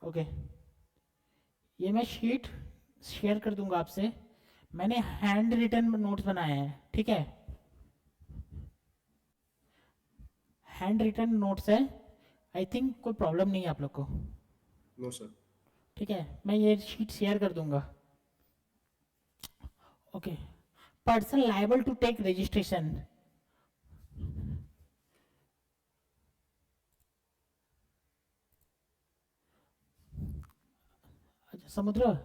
Okay, ये मैं sheet share कर दूंगा आपसे। मैंने हैंड रिटन नोट्स बनाए हैं, ठीक है, हैंड रिटन नोट्स है। आई थिंक कोई प्रॉब्लम नहीं है आप लोग को। No sir. ठीक है, मैं ये शीट शेयर कर दूंगा। Okay, person liable to take registration. अच्छा समुद्र,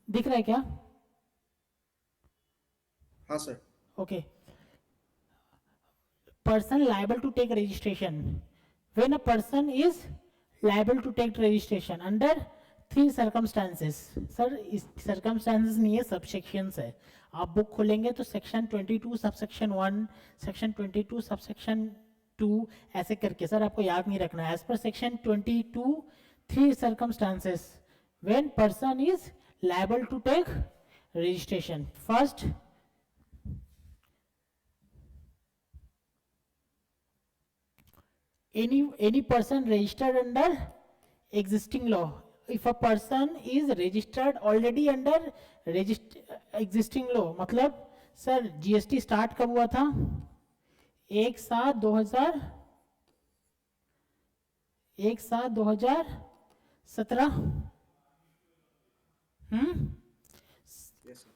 दिख रहा है क्या? हाँ sir. Okay, person liable to take registration. When a person is liable to take registration under three circumstances. Sir इस circumstances नहीं है, subsections है। आप बुक खोलेंगे तो सेक्शन 22 सबसेक्शन 1, सेक्शन 22 सबसेक्शन 2, ऐसे करके सर आपको याद नहीं रखना है। As per section 22 three circumstances when person is liable to take registration. First, any person registered under existing law. If a person is registered already under existing law, मतलब sir GST start कब हुआ था? 1/7/2000, 1/7/2017। Yes sir.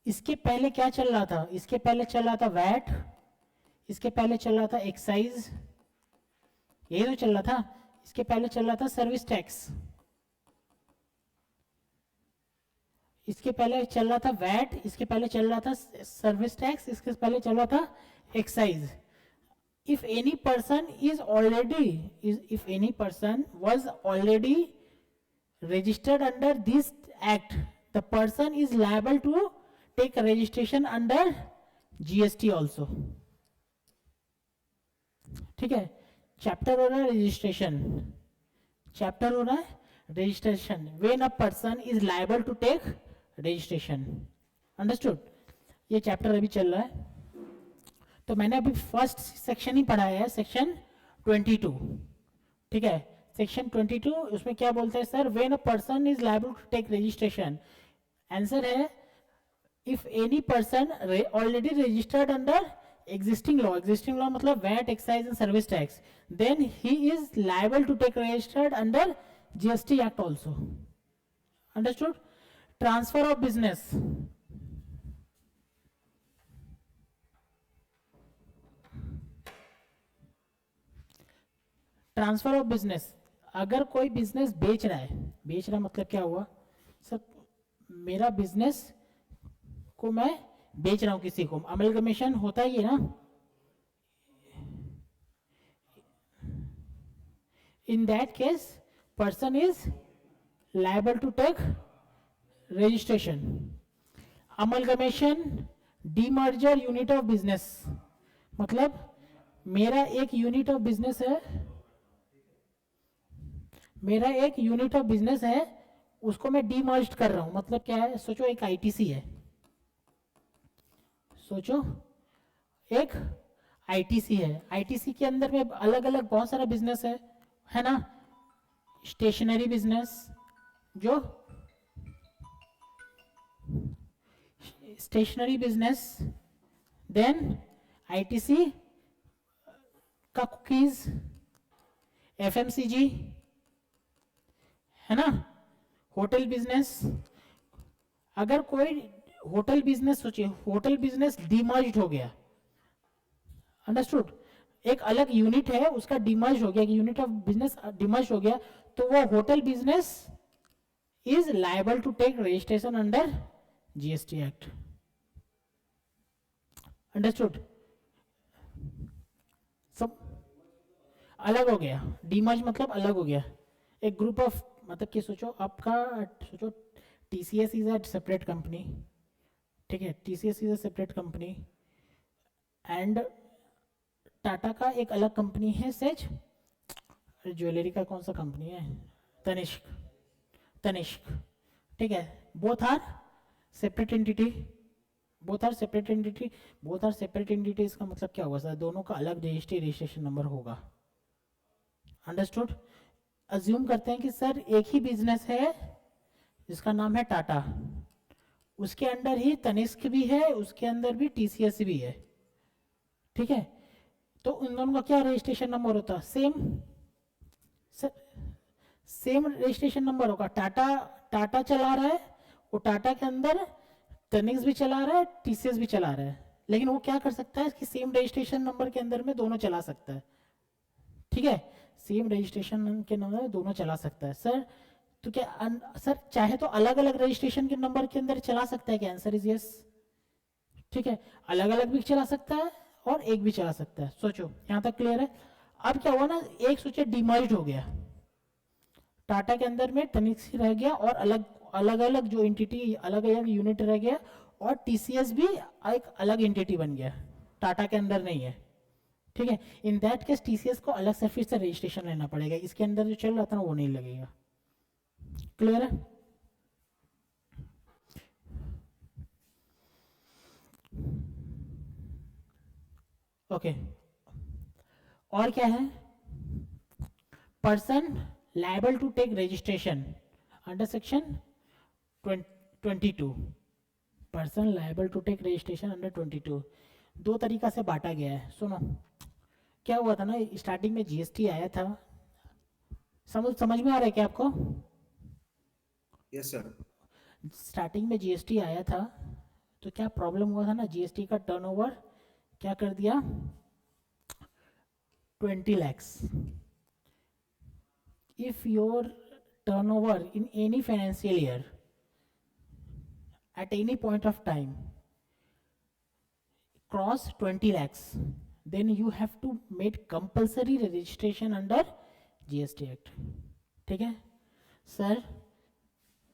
इसके पहले क्या चल रहा था? इसके पहले चल रहा था वैट, इसके पहले चल रहा था एक्साइज, यही तो चल रहा था। इसके पहले चल रहा था सर्विस टैक्स, इसके पहले चल रहा था वैट, इसके पहले चल रहा था सर्विस टैक्स, इसके पहले चल रहा था excise. if any person is already if any person was already registered under this act, the person is liable to take registration under GST also। ठीक है, चैप्टर हो रहा है रजिस्ट्रेशन, चैप्टर हो रहा है registration. When a person is liable to take registration, understood? ये chapter अभी चल रहा है। तो मैंने अभी फर्स्ट सेक्शन ही पढ़ाया है, सेक्शन 22। ठीक है, सेक्शन 22 उसमें क्या बोलते हैं sir? When a person is liable to take registration, answer है if any person already registered under existing law मतलब VAT, excise and service tax, then he is liable to take registered under GST Act also, understood? Transfer of business, transfer of business. अगर कोई business बेच रहा है, बेच रहा मतलब क्या हुआ सर? मेरा बिजनेस को मैं बेच रहा हूं किसी को, अमलगमेशन होता ही है ना। in that case person is liable to take registration। amalgamation, demerger unit of business मतलब मेरा एक यूनिट ऑफ बिजनेस है, मेरा एक यूनिट ऑफ बिजनेस है, उसको मैं डीमर्ज कर रहा हूं। मतलब क्या है? सोचो एक आईटीसी है, सोचो एक आईटीसी है, आईटीसी के अंदर में अलग अलग बहुत सारा बिजनेस है ना? स्टेशनरी बिजनेस, जो स्टेशनरी बिजनेस, देन आईटीसी का कुकीज, एफएमसीजी, है ना? Hotel business. अगर कोई होटल बिजनेस, सोचिए होटल बिजनेस डीमर्ज हो गया, अंडरस्टूड? एक अलग यूनिट है उसका डिमर्ज हो गया, यूनिट ऑफ बिजनेस डिमर्ज हो गया, तो वो hotel business is liable to take registration under GST act, understood? सब अलग हो गया, डिमर्ज मतलब अलग हो गया। एक ग्रुप ऑफ, मतलब कि सोचो आपका, सोचो TCS is a separate company, ठीक है, TCS is a separate company and Tata का एक अलग कंपनी है सेज, ज्वेलरी का कौन सा कंपनी है? तनिष्क, तनिष्क, ठीक है। Both are separate entity, both are separate entity, both are separate entities का मतलब क्या होगा सर? दोनों का अलग रजिस्ट्रेशन नंबर होगा, अंडरस्टूड? अज्यूम करते हैं कि सर एक ही बिजनेस है जिसका नाम है टाटा, उसके अंडर ही तनिष्क भी है, उसके अंदर भी टीसीएस भी है, ठीक है, तो उन दोनों का क्या रजिस्ट्रेशन नंबर होता? सेम, सेम रजिस्ट्रेशन नंबर होगा। टाटा टाटा चला रहा है, वो टाटा के अंदर तनिष्क भी चला रहा है, टीसीएस भी चला रहा है, लेकिन वो क्या कर सकता है कि सेम रजिस्ट्रेशन नंबर के अंदर में दोनों चला सकता है, ठीक है, सेम रजिस्ट्रेशन के नंबर में दोनों चला सकता है। सर तो क्या सर चाहे तो अलग अलग रजिस्ट्रेशन के नंबर के अंदर चला सकता है क्या? आंसर इज यस, ठीक है, अलग अलग भी चला सकता है और एक भी चला सकता है। सोचो यहां तक क्लियर है? अब क्या हुआ ना, एक सोचे डीमर्ज हो गया, टाटा के अंदर में तनिष्क रह गया और अलग अलग अलग जो एंटिटी, अलग अलग यूनिट रह गया, और टीसीएस भी एक अलग एंटिटी बन गया, टाटा के अंदर नहीं है, ठीक है। इन दैट केस टीसीएस को अलग से फिर से रजिस्ट्रेशन लेना पड़ेगा, इसके अंदर जो चल रहा था ना वो नहीं लगेगा। क्लियर है? ओके और क्या है? Person liable to take registration under section 22, person liable to take registration under 22 दो तरीका से बांटा गया है। सुनो क्या हुआ था ना, स्टार्टिंग में जीएसटी आया था, समझ में आ रहा है क्या आपको? Yes sir. स्टार्टिंग में जीएसटी आया था तो क्या प्रॉब्लम हुआ था ना, जीएसटी का टर्नओवर क्या कर दिया, 20 lakhs। if your turnover in any financial year at any point of time cross 20 lakhs, then you have to make compulsory registration under GST Act, ठीक है। सर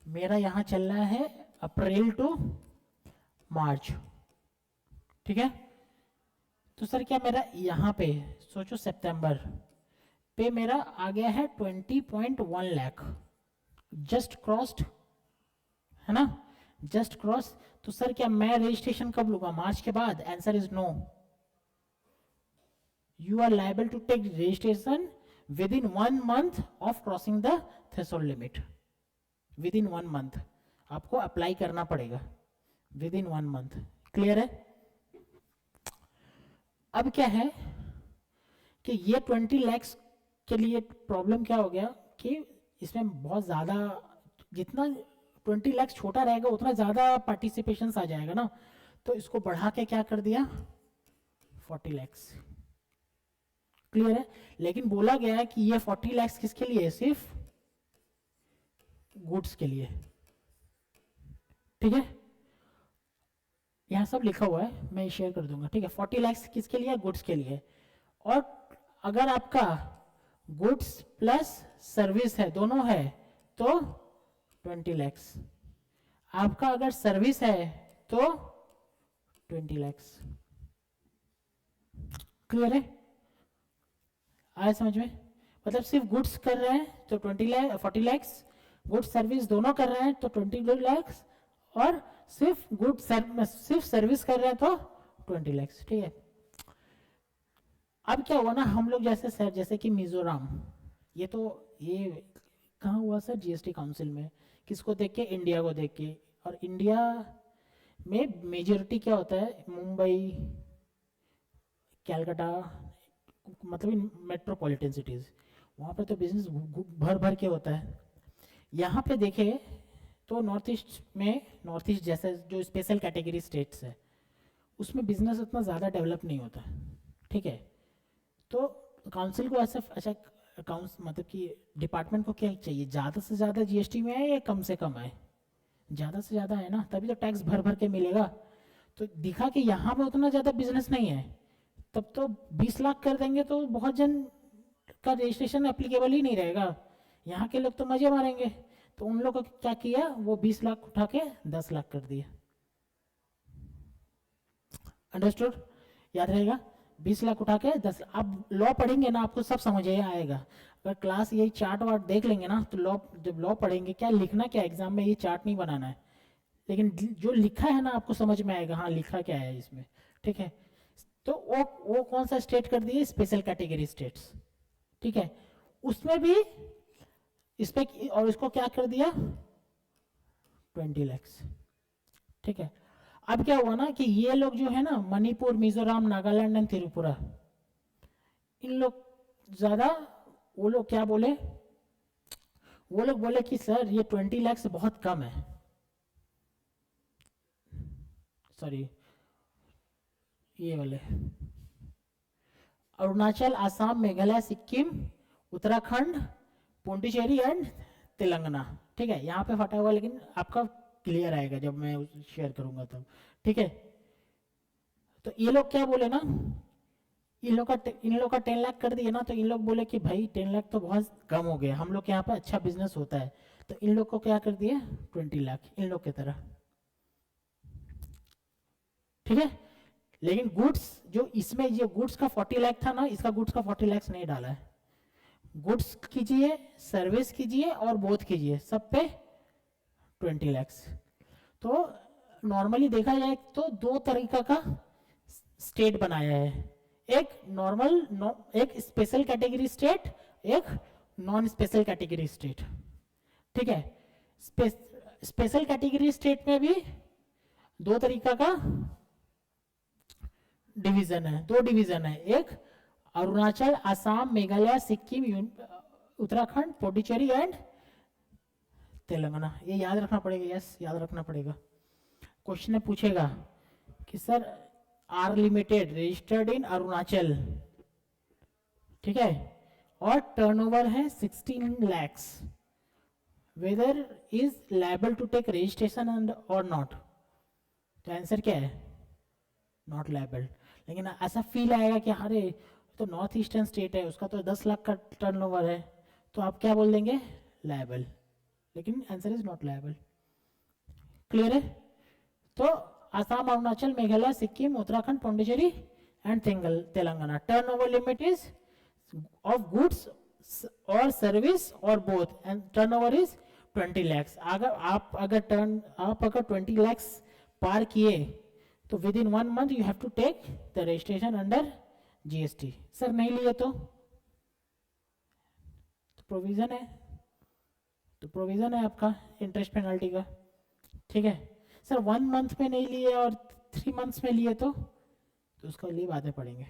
मेरा यहाँ चल रहा है अप्रैल टू मार्च, ठीक है, तो सर क्या मेरा यहाँ पे सोचो सितंबर पे मेरा आ गया है 20.1 लाख, जस्ट क्रॉस्ड है ना, जस्ट क्रॉस, तो सर क्या मैं रजिस्ट्रेशन कब लूंगा? मार्च के बाद? Answer is no, you are liable to take registration within 1 month of crossing the threshold limit, within 1 month आपको अप्लाई करना पड़ेगा, विद इन 1 month। क्लियर है? अब क्या है कि ये 20 lakhs के लिए प्रॉब्लम क्या हो गया कि इसमें बहुत ज़्यादा, जितना 20 lakhs छोटा रहेगा उतना ज़्यादा पार्टिसिपेशन आ जाएगा ना, तो इसको बढ़ा के क्या कर दिया 40 lakhs। क्लियर है? लेकिन बोला गया है कि ये 40 lakhs किसके लिए है? सिर्फ गुड्स के लिए, ठीक है, यहाँ सब लिखा हुआ है, मैं शेयर कर दूंगा, ठीक है। 40 lakhs किसके लिए? गुड्स के लिए। और अगर आपका गुड्स प्लस सर्विस है, दोनों है, तो 20 lakhs। आपका अगर सर्विस है तो 20 lakhs। क्लियर है? आया समझ में? मतलब सिर्फ गुड्स कर रहे हैं तो 40 lakhs, गुड्स सर्विस दोनों कर रहे हैं तो 20 lakhs, और सिर्फ सिर्फ सर्विस कर रहे हैं तो 20 lakhs, ठीक है। अब क्या हुआ ना, हम लोग जैसे सर, जैसे कि मिजोरम, ये कहाँ हुआ सर? जीएसटी काउंसिल में। किसको देख के? इंडिया को देख के। और इंडिया में मेजोरिटी क्या होता है? मुंबई, कैलकाटा, मतलब मेट्रोपॉलिटन सिटीज, वहाँ पे तो बिजनेस भर भर के होता है। यहाँ पे देखे तो नॉर्थ ईस्ट में, नॉर्थ ईस्ट जैसे जो स्पेशल कैटेगरी स्टेट्स है उसमें बिजनेस उतना ज़्यादा डेवलप नहीं होता, ठीक है। तो काउंसिल को ऐसा, अच्छा मतलब कि डिपार्टमेंट को क्या चाहिए, ज़्यादा से ज़्यादा जीएसटी में आए या कम से कम आए? ज़्यादा से ज़्यादा है ना, तभी तो टैक्स भर भर के मिलेगा। तो दिखा कि यहाँ पे उतना ज़्यादा बिजनेस नहीं है, तब तो 20 लाख कर देंगे तो बहुत जन का रजिस्ट्रेशन एप्लीकेबल ही नहीं रहेगा, यहाँ के लोग तो मजे मारेंगे। तो उन लोगों को क्या किया, वो 20 लाख उठा के 10 लाख कर दिया। अंडरस्टूड? याद रहेगा? 20 लाख उठा के 10। अब लॉ पढ़ेंगे ना आपको सब समझ आएगा। अगर क्लास यही चार्ट वार्ट देख लेंगे ना तो लॉ, जब लॉ पढ़ेंगे क्या लिखना, क्या एग्जाम में ये चार्ट नहीं बनाना है, लेकिन जो लिखा है ना आपको समझ में आएगा, हाँ लिखा क्या है इसमें, ठीक है। तो वो कौन सा स्टेट कर दिए? स्पेशल कैटेगरी स्टेट्स, ठीक है। उसमें भी इस पे और इसको क्या कर दिया 20 lakhs। ठीक है, अब क्या हुआ ना कि ये लोग जो है ना मणिपुर, मिजोरम, नागालैंड एंड त्रिपुरा, इन लोग ज्यादा, वो लोग क्या बोले, वो लोग बोले कि सर ये 20 lakhs बहुत कम है, सॉरी ये वाले अरुणाचल, आसाम, मेघालय, सिक्किम, उत्तराखंड, पुडुचेरी एंड तेलंगाना। ठीक है, यहाँ पे फटा हुआ लेकिन आपका क्लियर आएगा जब मैं शेयर करूंगा तब। ठीक है, तो ये लोग क्या बोले ना, इन लोग का 10 लाख कर दिए ना, तो इन लोग बोले कि भाई 10 लाख तो बहुत कम हो गया, हम लोग के यहाँ पे अच्छा बिजनेस होता है, तो इन लोग को क्या कर दिए 20 लाख इन लोग की तरह। ठीक है, लेकिन गुड्स जो इसमें ये गुड्स का 40 लाख था ना, इसका गुड्स का 40 लाख नहीं डाला है। गुड्स कीजिए, सर्विस कीजिए और बोथ कीजिए, सब पे 20 lakhs। तो नॉर्मली देखा जाए तो दो तरीका का स्टेट बनाया है, एक नॉर्मल एक स्पेशल कैटेगरी स्टेट, एक नॉन स्पेशल कैटेगरी स्टेट। ठीक है, स्पेशल कैटेगरी स्टेट में भी दो तरीका का डिवीजन है, दो डिवीजन है, एक अरुणाचल, आसाम, मेघालय, सिक्किम, उत्तराखंड, पुडुचेरी एंड तेलंगाना। ये याद रखना पड़ेगा, यस याद रखना पड़ेगा। क्वेश्चन में पूछेगा कि sir R limited registered in Arunachal, ठीक है, और टर्नओवर है 16 lakhs, whether is liable to take registration and और नॉट। तो आंसर क्या है नॉट लायबल। लेकिन ऐसा फील आएगा कि अरे तो नॉर्थ ईस्टर्न स्टेट है, उसका तो 10 लाख का टर्नओवर है, तो आप क्या बोल देंगे लायबल, लेकिन answer is not liable. Clear है? तो Assam, Arunachal, Meghalaya, Sikkim, Uttarakhand, Puducherry and Telangana, turnover limit is of goods और सर्विस और both, and turnover is 20 lakhs। अगर 20 lakhs पार किए तो within 1 month you have to take the registration under GST. Sir नहीं लिए तो प्रोविजन है, तो प्रोविजन है आपका इंटरेस्ट पेनल्टी का। ठीक है सर, 1 month में नहीं लिए और 3 months में लिए तो उसका लिए बातें पड़ेंगे।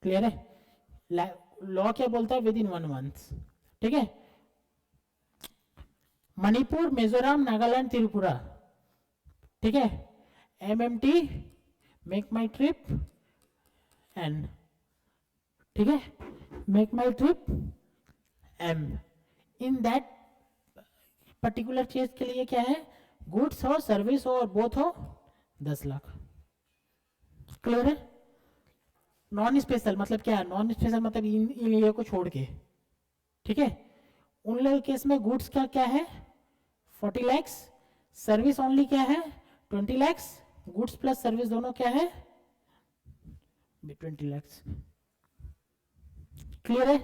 क्लियर है? लॉ क्या बोलता है विद इन 1 month। ठीक है, मणिपुर, मिजोरम, नागालैंड, त्रिपुरा, ठीक है, MMT, make my trip N, ठीक है, make my trip M, in that particular चीज के लिए क्या है, गुड्स हो, सर्विस हो और बोथ हो 10 लाख। क्लियर है? नॉन स्पेशल मतलब क्या है, नॉन स्पेशल मतलब इन ये को छोड़ के, ठीक है, उन लोगों के केस में गुड्स का क्या है 40 lakhs, सर्विस ओनली क्या है 20 lakhs, गुड्स प्लस सर्विस दोनों क्या है 20 lakhs। क्लियर है?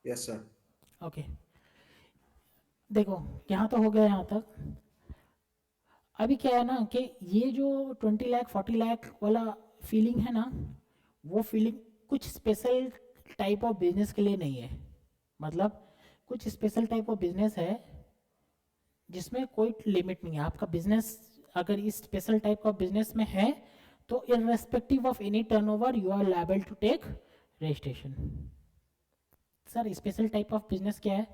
Yes sir. ओके, देखो यहां तो हो गया यहां तक। अभी क्या है ना कि ये जो 20 लाख 40 लाख वाला फीलिंग है ना, वो फीलिंग कुछ स्पेशल टाइप ऑफ बिजनेस के लिए नहीं है। मतलब कुछ स्पेशल टाइप ऑफ बिजनेस है जिसमें कोई लिमिट नहीं है। आपका बिजनेस अगर इस स्पेशल टाइप ऑफ बिजनेस में है तो irrespective of any turnover you are liable to take registration. Sir special type of business क्या है?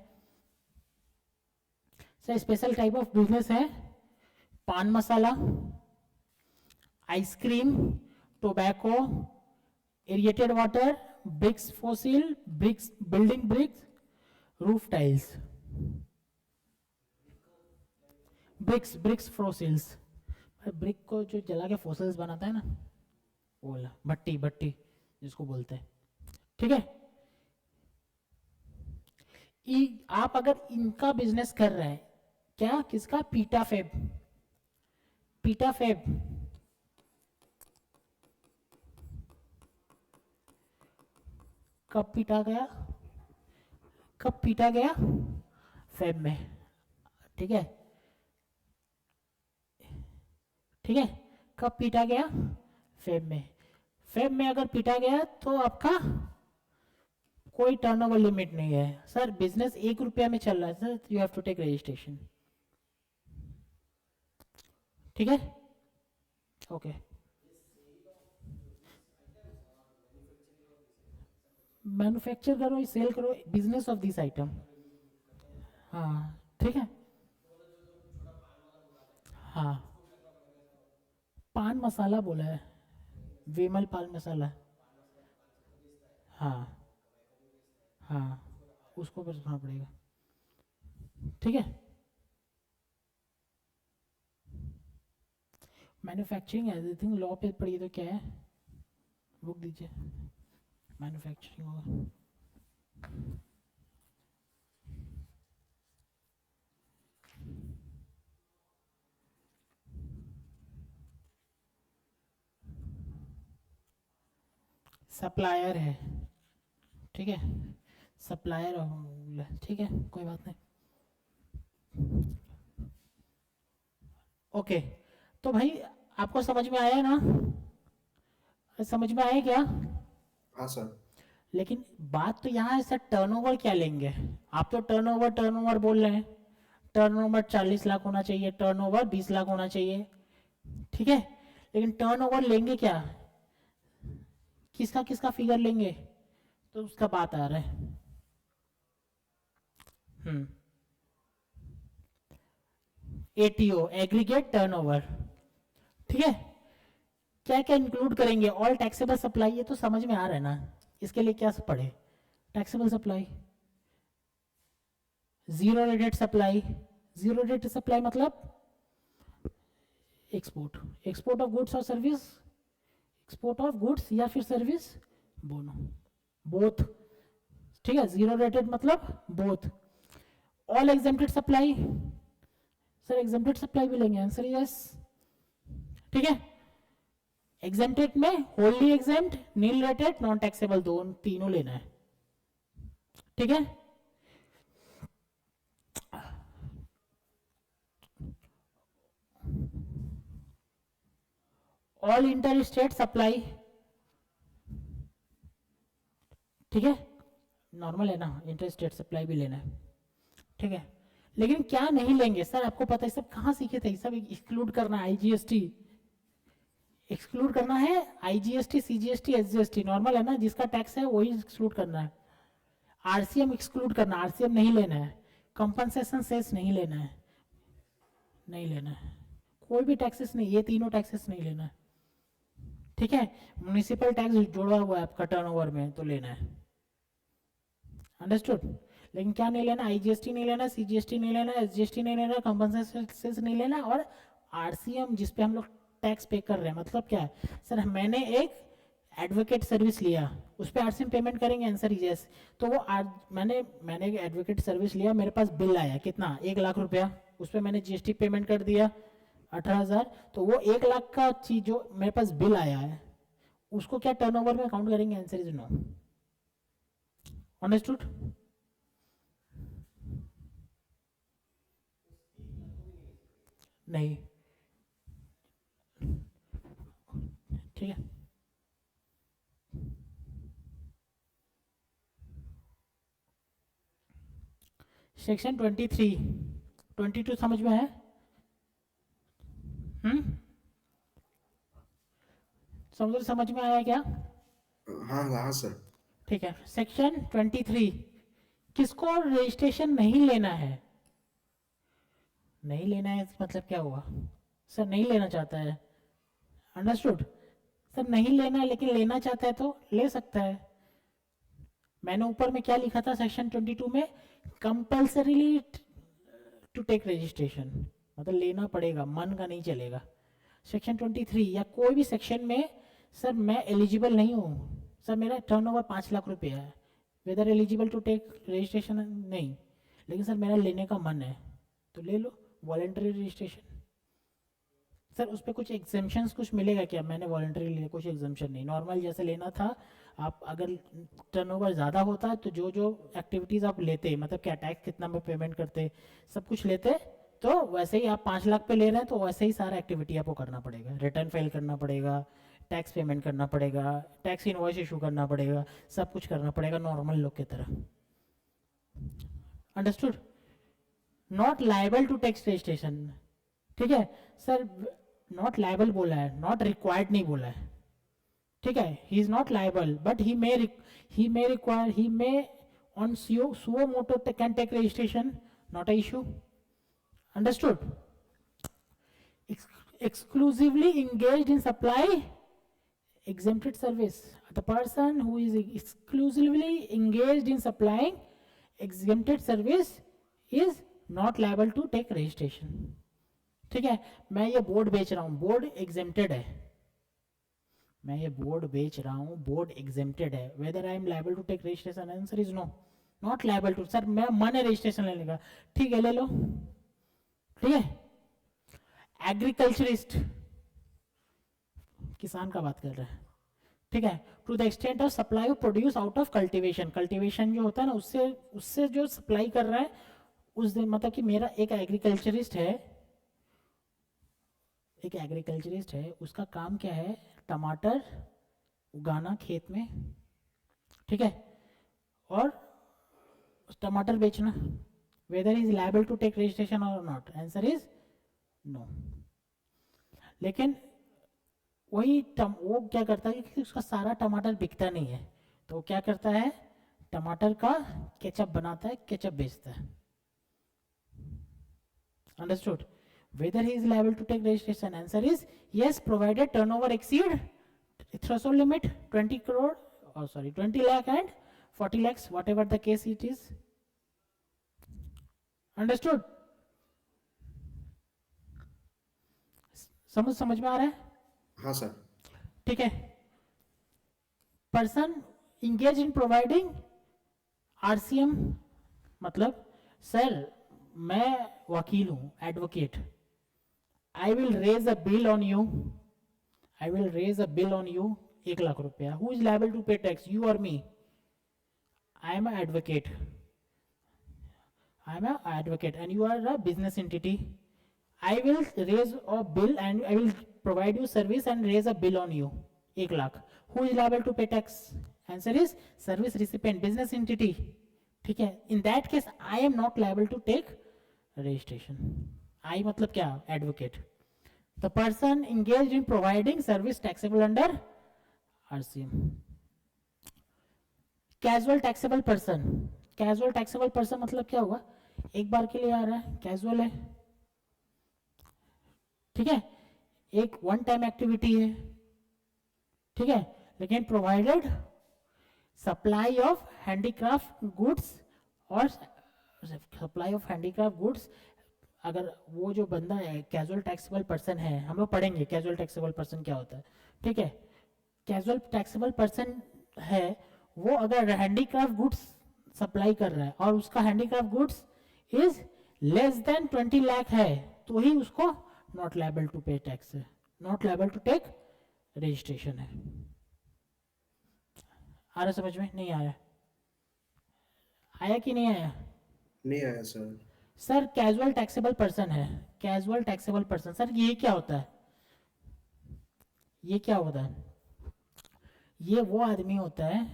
Sir special type of business है paan masala, ice cream, tobacco, irrigated water, bricks fossil, bricks building bricks, roof tiles, bricks bricks fossils, brick को जो जला के fossils बनाता है ना, वो वाला भट्टी भट्टी जिसको बोलते हैं। ठीक है, आप अगर इनका बिजनेस कर रहे हैं, क्या किसका, पीटा फेब, पीटा फेब, कब पीटा गया, कब पीटा गया फेब में। ठीक है, ठीक है, कब पीटा गया फेब में। फेब में अगर पीटा गया तो आपका कोई टर्नओवर लिमिट नहीं है सर, बिजनेस 1 रुपया में चल रहा है sir, you have to take registration. ठीक है, ओके। मैन्युफैक्चर करो, सेल करो, बिजनेस ऑफ दिस आइटम। हाँ ठीक है। हाँ, पान मसाला बोला है, विमल पान मसाला। हाँ हाँ, उसको बेचना पड़ेगा। ठीक है, मैन्युफैक्चरिंग एवरीथिंग लॉ पे पढ़िए तो क्या है, बुक दीजिए, मैन्युफैक्चरिंग होगा। सप्लायर है, ठीक है, सप्लायर, ठीक है, कोई बात नहीं। ओके, तो भाई आपको समझ में आया ना, समझ में आया क्या? हाँ सर। लेकिन बात तो यहाँ है सर, टर्नओवर क्या लेंगे? आप तो टर्नओवर टर्नओवर बोल रहे हैं, टर्नओवर 40 लाख होना चाहिए, टर्नओवर 20 लाख होना चाहिए, ठीक है, लेकिन टर्नओवर लेंगे क्या, किसका किसका फिगर लेंगे, तो उसका बात आ रहा है। एटीओ, एग्रीगेट टर्नओवर, ठीक है, क्या क्या इंक्लूड करेंगे, ऑल टैक्सेबल सप्लाई, ये तो समझ में आ रहा है ना, इसके लिए क्या पढ़े, taxable supply, zero rated supply, zero rated supply मतलब एक्सपोर्ट, एक्सपोर्ट ऑफ गुड्स और सर्विस, एक्सपोर्ट ऑफ गुड्स या फिर सर्विस, दोनों, बोथ, ठीक है, जीरो रेटेड मतलब both. All exempted supply, sir exempted supply भी लेंगे, आंसर यस, ठीक है, एग्जेम्प्टेड में wholly exempt, nil rated, non taxable, दोनों तीनों लेना है, ठीक है। ऑल इंटर स्टेट सप्लाई, ठीक है, नॉर्मल है ना, इंटर स्टेट सप्लाई भी लेना है, ठीक है, लेकिन क्या नहीं लेंगे सर, आपको पता है सब कहाँ सीखे थे, सब एक्सक्लूड करना है, आईजीएसटी एक्सक्लूड करना है, आईजीएसटी, सीजीएसटी, एसजीएसटी, नॉर्मल है ना, जिसका टैक्स है वही एक्सक्लूड करना है, आरसीएम एक्सक्लूड करना, आरसीएम नहीं लेना है, कंपनसेशन सेस नहीं लेना है, नहीं लेना है, कोई भी टैक्सेस नहीं, ये तीनों टैक्सेस नहीं लेना है, ठीक है, म्युनिसिपल टैक्स जोड़ा हुआ है आपका टर्नओवर में तो लेना है, अंडरस्टूड, लेकिन क्या नहीं लेना, आईजीएसटी नहीं लेना, सीजीएसटी नहीं लेना, एसजीएसटी नहीं लेना, कंपनसेशन सेस नहीं लेना, और आरसीएम जिस पे हम लोग टैक्स पे कर रहे हैं, मतलब क्या है सर, मैंने एक एडवोकेट सर्विस लिया, उस पर आरसीएम पेमेंट करेंगे, आंसर इज यस, तो वो मैंने एक एडवोकेट सर्विस लिया, मेरे पास बिल आया कितना, 1 लाख रुपया, उस पर मैंने जीएसटी पेमेंट कर दिया 18,000, तो वो 1 लाख का चीज जो मेरे पास बिल आया है, उसको क्या टर्नओवर में काउंट करेंगे, आंसर इज नो, अंडरस्टूड। नहीं, ठीक है, सेक्शन 23, 22 समझ में है, समझ में आया क्या? हाँ हाँ सर। ठीक है, सेक्शन 23, किसको रजिस्ट्रेशन नहीं लेना है, नहीं लेना है मतलब क्या हुआ सर, नहीं लेना चाहता है, अंडरस्टूड, सर नहीं लेना है लेकिन लेना चाहता है तो ले सकता है, मैंने ऊपर में क्या लिखा था सेक्शन 22 में, कंपल्सरीली टू टेक रजिस्ट्रेशन, मतलब लेना पड़ेगा, मन का नहीं चलेगा। सेक्शन 23 या कोई भी सेक्शन में सर मैं एलिजिबल नहीं हूँ, सर मेरा टर्नओवर 5 लाख रुपया है, whether eligible to take registration नहीं, लेकिन सर मेरा लेने का मन है तो ले लो वॉलेंटरी रजिस्ट्रेशन। सर उस पर कुछ एग्जाम्पन्स कुछ मिलेगा क्या, मैंने वॉलेंटरी लिया, कुछ एग्जाम्पन नहीं, नॉर्मल जैसे लेना था, आप अगर टर्नओवर ज़्यादा होता है तो जो जो एक्टिविटीज़ आप लेते, मतलब क्या टैक्स कितना में पेमेंट करते, सब कुछ लेते, तो वैसे ही आप 5 लाख पे ले रहे हैं तो वैसे ही सारा एक्टिविटी आपको करना पड़ेगा, रिटर्न फाइल करना पड़ेगा, टैक्स पेमेंट करना पड़ेगा, टैक्स इनवॉइस इशू करना पड़ेगा, सब कुछ करना पड़ेगा नॉर्मल लोग की तरह। Understood? Not liable to tax registration. ठीक है सर, नॉट लायबल बोला है, नॉट रिक्वायर्ड नहीं बोला है। ठीक है, he is not liable but he may require, he may on suo moto can take registration, not a issue. Understood? Exclusively engaged in supply exempted service. The person who is exclusively engaged in supplying exempted service is not liable to take registration. ठीक है, मैं ये board बेच रहा हूँ, board exempted है, मैं ये बोर्ड बेच रहा हूँ, बोर्ड एग्जेम्प्टेड है, whether I am liable to take registration? Answer is no, not liable to. Sir मैं मन है रजिस्ट्रेशन लेने का, ठीक है ले लो। ठीक है, एग्रीकल्चरिस्ट, किसान का बात कर रहा है। ठीक है, to the extent of supply of produce out of cultivation, cultivation जो होता है ना उससे जो सप्लाई कर रहा है उस दिन, मतलब कि मेरा एक एग्रीकल्चरिस्ट है, उसका काम क्या है, टमाटर उगाना खेत में, ठीक है, और टमाटर बेचना। Whether is liable to take registration और नॉट? Answer is no. लेकिन वही वो क्या करता है कि उसका सारा टमाटर बिकता नहीं है, तो वो क्या करता है, टमाटर का केचप बनाता है, केचप बेचता है। Understood? Whether he is liable to take registration? Answer is yes, provided turnover exceed threshold limit 20 crore, 20 lakh and 40 lakhs, whatever the case it is. Understood? समझ में आ रहा है? हाँ सर। ठीक है, person engage in providing RCM, मतलब sir मैं वकील हूं, advocate, I will raise a bill on you. 1 lakh रुपया. Who is liable to pay tax? You or me? I am an advocate. And you are a business entity. I will raise a bill and I will provide you service and raise a bill on you. 1 lakh. Who is liable to pay tax? Answer is service recipient, business entity. ठीक है? In that case, I am not liable to take registration. I मतलब क्या? Advocate. The person engaged in providing service taxable under RCM. Casual taxable person. Casual taxable person मतलब क्या होगा? एक बार के लिए आ रहा है, कैजुअल है, ठीक है, एक वन टाइम एक्टिविटी है, ठीक है, लेकिन provided supply of handicraft goods और सप्लाई ऑफ हैंडीक्राफ्ट गुड्स। अगर वो जो बंदा है कैजुअल टैक्सेबल पर्सन है, हम लोग पढ़ेंगे कैजुअल टैक्सेबल पर्सन क्या होता है, ठीक है, कैजुअल टैक्सेबल पर्सन है वो अगर हैंडीक्राफ्ट गुड्स सप्लाई कर रहा है और उसका handicraft goods is less than 20 lakh है तो ही उसको not liable to pay tax है, not liable to take registration है। आ रहा समझ में? नहीं आया? आया कि नहीं आया? नहीं आया sir. Sir casual taxable person है, कैजुअल टैक्सेबल पर्सन, सर ये क्या होता है? ये क्या होता है? ये वो आदमी होता है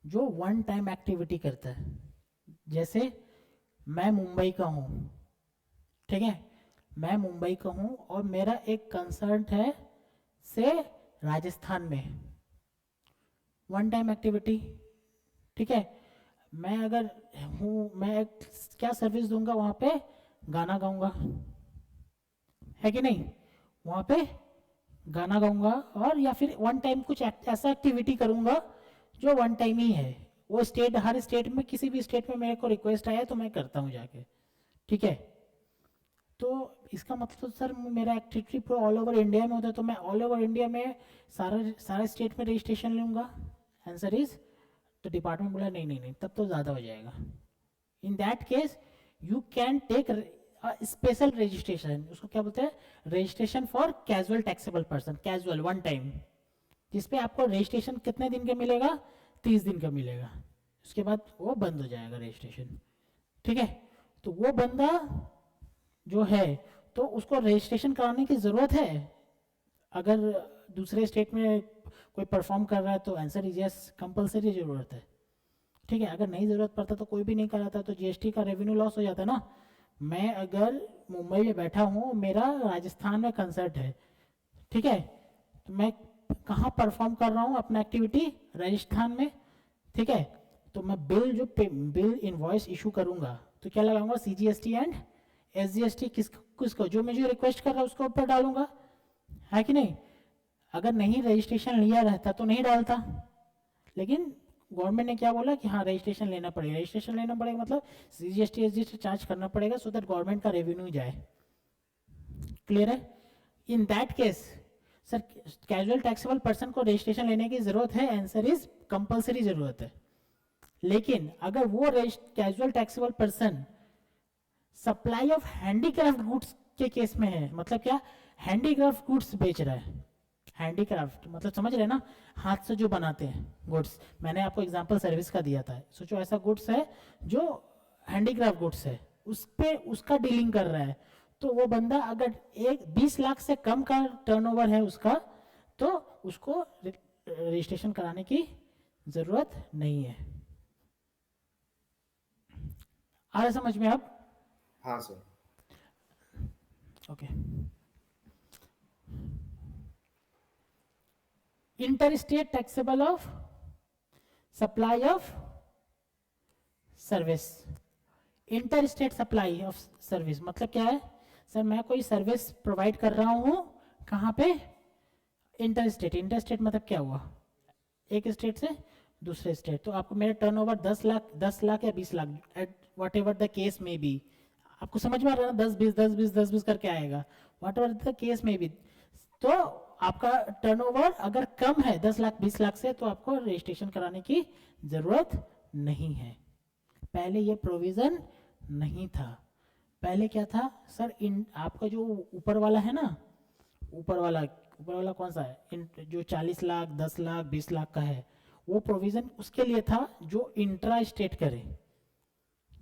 जो वन टाइम एक्टिविटी करता है। जैसे मैं मुंबई का हूँ, ठीक है, मैं मुंबई का हूँ और मेरा एक कंसर्ट है से राजस्थान में, वन टाइम एक्टिविटी, ठीक है, मैं अगर हूँ, मैं क्या सर्विस दूंगा वहाँ पे, गाना गाऊंगा, है कि नहीं, वहाँ पे गाना गाऊंगा और या फिर वन टाइम कुछ ऐसा एक्टिविटी करूंगा जो वन टाइम ही है। वो स्टेट, हर स्टेट में, किसी भी स्टेट में मेरे को रिक्वेस्ट आया तो मैं करता हूँ जाके, ठीक है। तो इसका मतलब सर मेरा एक्टिविटी पूरा ऑल ओवर इंडिया में होता है तो मैं ऑल ओवर इंडिया में सारा स्टेट में रजिस्ट्रेशन लूँगा? आंसर इज, तो डिपार्टमेंट बोला नहीं नहीं नहीं, तब तो ज़्यादा हो जाएगा। In that case you can take special registration, उसको क्या बोलते हैं, registration for casual taxable person, casual one time, जिसपे आपको रजिस्ट्रेशन कितने दिन का मिलेगा, 30 दिन का मिलेगा, उसके बाद वो बंद हो जाएगा रजिस्ट्रेशन, ठीक है। तो वो बंदा जो है तो उसको रजिस्ट्रेशन कराने की ज़रूरत है, अगर दूसरे स्टेट में कोई परफॉर्म कर रहा है तो आंसर इज यस, कंपलसरी ज़रूरत है। ठीक है, अगर नहीं ज़रूरत पड़ता तो कोई भी नहीं कराता, तो जीएसटी का रेवेन्यू लॉस हो जाता ना। मैं अगर मुंबई में बैठा हूँ, मेरा राजस्थान में कंसर्ट है, ठीक है, तो मैं कहाँ परफॉर्म कर रहा हूँ अपना एक्टिविटी? राजस्थान में। ठीक है, तो मैं बिल इनवॉइस इशू करूँगा तो क्या लगाऊंगा? CGST and SGST. किसको? जो मुझे रिक्वेस्ट कर रहा है उसको ऊपर डालूंगा, है कि नहीं? अगर नहीं रजिस्ट्रेशन लिया रहता तो नहीं डालता, लेकिन गवर्नमेंट ने क्या बोला कि हाँ रजिस्ट्रेशन लेना पड़ेगा। रजिस्ट्रेशन लेना पड़ेगा मतलब सीजीएसटी एसजीएसटी चार्ज करना पड़ेगा, सो दैट गवर्नमेंट का रेवेन्यू जाए। क्लियर है? In that case sir casual taxable person को रजिस्ट्रेशन लेने की जरूरत है? आंसर इज कंपलसरी जरूरत है। लेकिन अगर वो casual taxable person supply of handicraft goods के केस में है, मतलब क्या? हैंडीक्राफ्ट गुड्स बेच रहा है। हैंडीक्राफ्ट मतलब समझ रहे ना, हाथ से जो बनाते हैं गुड्स। मैंने आपको एग्जांपल सर्विस का दिया था, सोचो ऐसा गुड्स है जो हैंडीक्राफ्ट गुड्स है, उस पे उसका डीलिंग कर रहा है, तो वो बंदा अगर 20 लाख से कम का टर्नओवर है उसका, तो उसको रजिस्ट्रेशन कराने की जरूरत नहीं है। आ रहा समझ में अब? हाँ sir. Okay. Inter-state taxable of supply of service. Inter state supply of service मतलब क्या है? सर मैं कोई सर्विस प्रोवाइड कर रहा हूँ, कहाँ पे? Inter state. इंटर स्टेट मतलब क्या हुआ? एक स्टेट से दूसरे स्टेट। तो आपको मेरा टर्नओवर 10 लाख या 20 lakh, at whatever the case में बी, आपको समझ में आ रहा है ना? 10-20 करके आएगा, वट एवर द केस में बी। तो आपका टर्नओवर अगर कम है 10 लाख 20 लाख से, तो आपको रजिस्ट्रेशन कराने की जरूरत नहीं है। पहले ये प्रोविजन नहीं था। पहले क्या था सर? आपका जो ऊपर वाला है ना, ऊपर वाला कौन सा है? जो 40 लाख 10 लाख 20 लाख का है, वो प्रोविजन उसके लिए था जो इंट्रा स्टेट करे।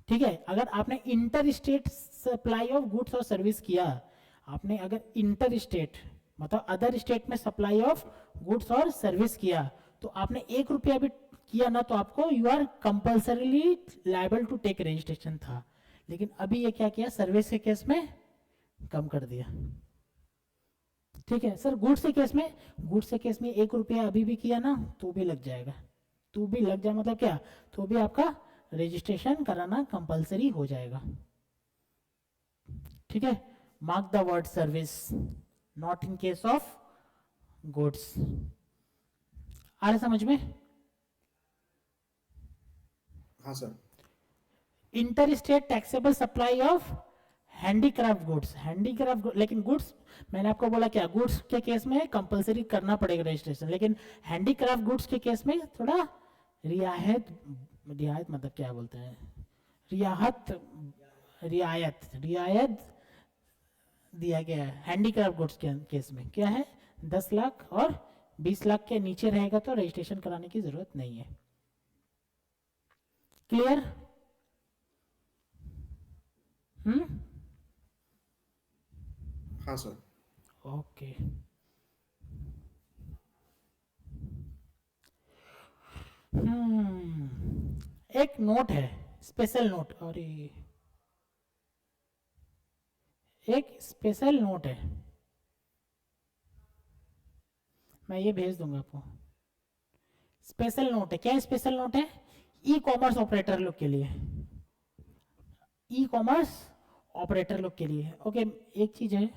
ठीक है, अगर आपने inter state supply of goods और सर्विस किया, आपने अगर इंटर स्टेट मतलब अदर स्टेट में सप्लाई ऑफ गुड्स और सर्विस किया, तो आपने 1 रुपया भी किया ना, तो आपको you are compulsorily liable to take registration था। लेकिन अभी ये क्या किया? सर्विस के केस में कम कर दिया। ठीक है सर, गुड्स के केस में 1 रुपया अभी भी किया ना तो भी लग जाएगा। तो भी लग जाए मतलब क्या? तो भी आपका रजिस्ट्रेशन कराना कंपलसरी हो जाएगा। ठीक है, mark the word service, not in case of goods. आ रहा समझ में? हाँ sir. Interstate taxable supply of handicraft goods. लेकिन गुड्स मैंने आपको बोला क्या? गुड्स के केस में कंपलसरी करना पड़ेगा रजिस्ट्रेशन, लेकिन हैंडीक्राफ्ट गुड्स के केस में थोड़ा रियायत मतलब क्या बोलते हैं? रियायत दिया गया है। हैंडीक्राफ्ट गुड्स के केस में क्या है? 10 लाख और 20 लाख के नीचे रहेगा तो रजिस्ट्रेशन कराने की जरूरत नहीं है। क्लियर? हाँ सर। ओके। एक नोट है, स्पेशल नोट, और एक स्पेशल नोट है, मैं ये भेज दूंगा आपको। स्पेशल नोट है। क्या स्पेशल नोट है? ई कॉमर्स ऑपरेटर लोग के लिए। ई कॉमर्स ऑपरेटर लोग के लिए। ओके, एक चीज है,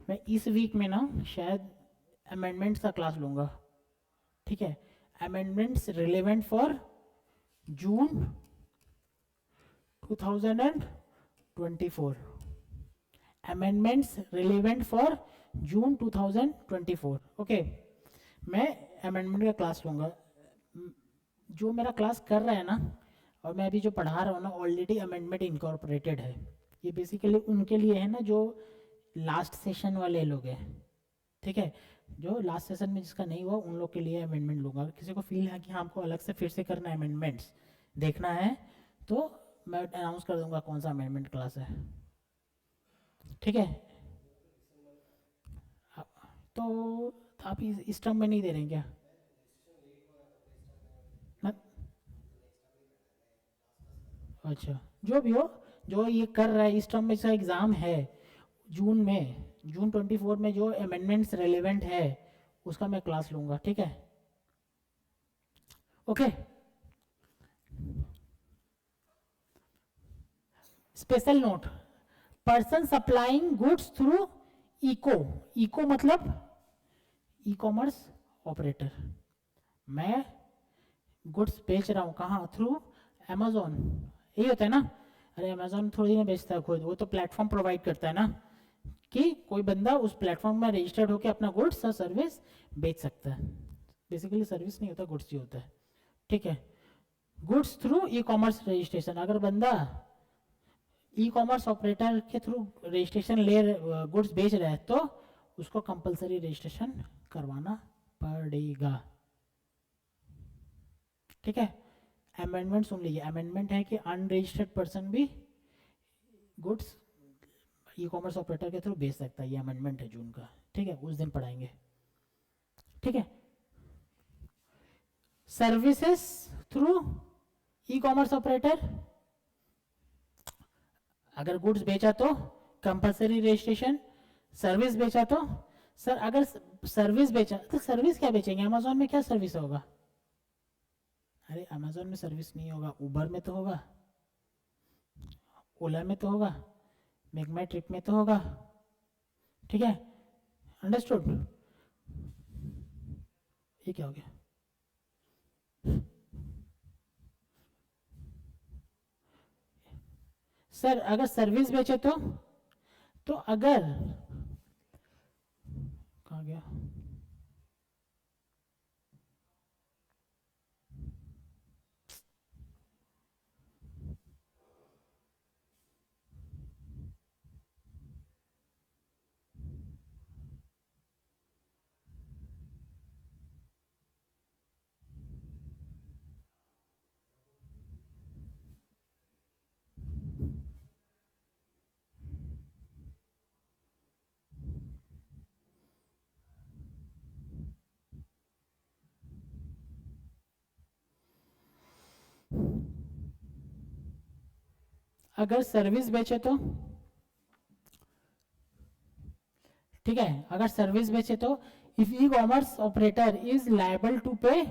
मैं इस वीक में ना शायद अमेंडमेंट्स का क्लास लूंगा। ठीक है, amendments relevant for June 2024। Amendments relevant for June 2024। Okay, मैं अमेंडमेंट का क्लास लूंगा। जो मेरा क्लास कर रहा है ना, और मैं अभी जो पढ़ा रहा हूँ ना, ऑलरेडी अमेंडमेंट इनकॉर्पोरेटेड है। ये बेसिकली उनके लिए है ना जो लास्ट सेशन वाले लोग हैं। ठीक है, जो लास्ट सेशन में जिसका नहीं हुआ उन लोग के लिए अमेंडमेंट लूंगा। किसी को फील है कि हाँ हमको अलग से फिर से करना है, अमेंडमेंट्स देखना है, तो मैं अनाउंस कर दूंगा कौन सा अमेंडमेंट क्लास है। ठीक है, तो आप इस टर्म में नहीं दे रहे हैं क्या? न- अच्छा, जो भी हो, जो ये कर रहा है, इस टर्म में इसका एग्ज़ाम है जून में, जून 24 में, जो अमेंडमेंट्स रेलेवेंट है उसका मैं क्लास लूँगा, ठीक है? Okay. Special note, person supplying goods through ECO, ECO मतलब ई कॉमर्स ऑपरेटर। मैं गुड्स बेच रहा हूँ कहाँ? थ्रू अमेजोन, यही होता है ना? अरे अमेजोन थोड़ी ना बेचता है खुद, वो तो प्लेटफॉर्म प्रोवाइड करता है ना, कि कोई बंदा उस प्लेटफॉर्म में रजिस्टर्ड होकर अपना गुड्स और सर्विस बेच सकता है। बेसिकली सर्विस नहीं होता, गुड्स ही होता है, ठीक है? Goods through e commerce registration, अगर बंदा ई कॉमर्स ऑपरेटर के थ्रू रजिस्ट्रेशन ले गुड्स बेच रहा है तो उसको कंपलसरी रजिस्ट्रेशन करवाना पड़ेगा, ठीक है? अमेंडमेंट सुन लीजिए, अमेंडमेंट है कि अनरजिस्टर्ड पर्सन भी गुड्स ई कॉमर्स ऑपरेटर के थ्रू बेच सकता है, ये अमेंडमेंट है जून का, ठीक है? उस दिन पढ़ाएंगे, ठीक है? सर्विसेज थ्रू ई कॉमर्स ऑपरेटर, अगर गुड्स बेचा तो कंपलसरी रजिस्ट्रेशन, सर्विस बेचा तो, सर अगर सर्विस बेचा तो सर्विस क्या बेचेंगे? अमेजोन में क्या सर्विस होगा? अरे अमेजोन में सर्विस नहीं होगा, उबर में तो होगा, ओला में तो होगा, मेक माई ट्रिप में तो होगा, ठीक है? अंडरस्टूड? ये क्या हो गया? सर अगर सर्विस बेचे तो अगर, कहाँ गया? अगर सर्विस बेचे तो, ठीक है? अगर सर्विस बेचे तो if e commerce operator is liable to pay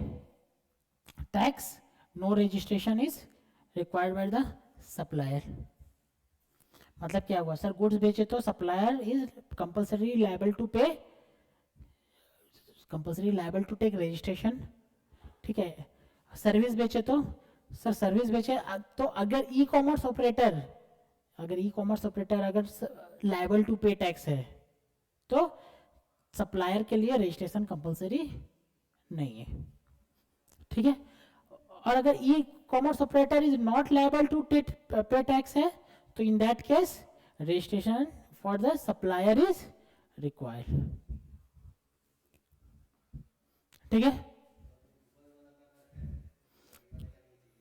tax, no registration is required by the supplier. मतलब क्या हुआ सर? गुड्स बेचे तो supplier is compulsory liable to pay, compulsory liable to take registration, ठीक है? सर्विस बेचे तो, सर सर्विस बेचे तो अगर ई कॉमर्स ऑपरेटर, अगर ई कॉमर्स ऑपरेटर अगर लायबल टू पे टैक्स है तो सप्लायर के लिए रजिस्ट्रेशन कंपलसरी नहीं है, ठीक है? और अगर e commerce operator is not liable to pay tax है तो in that case registration for the supplier is required, ठीक है?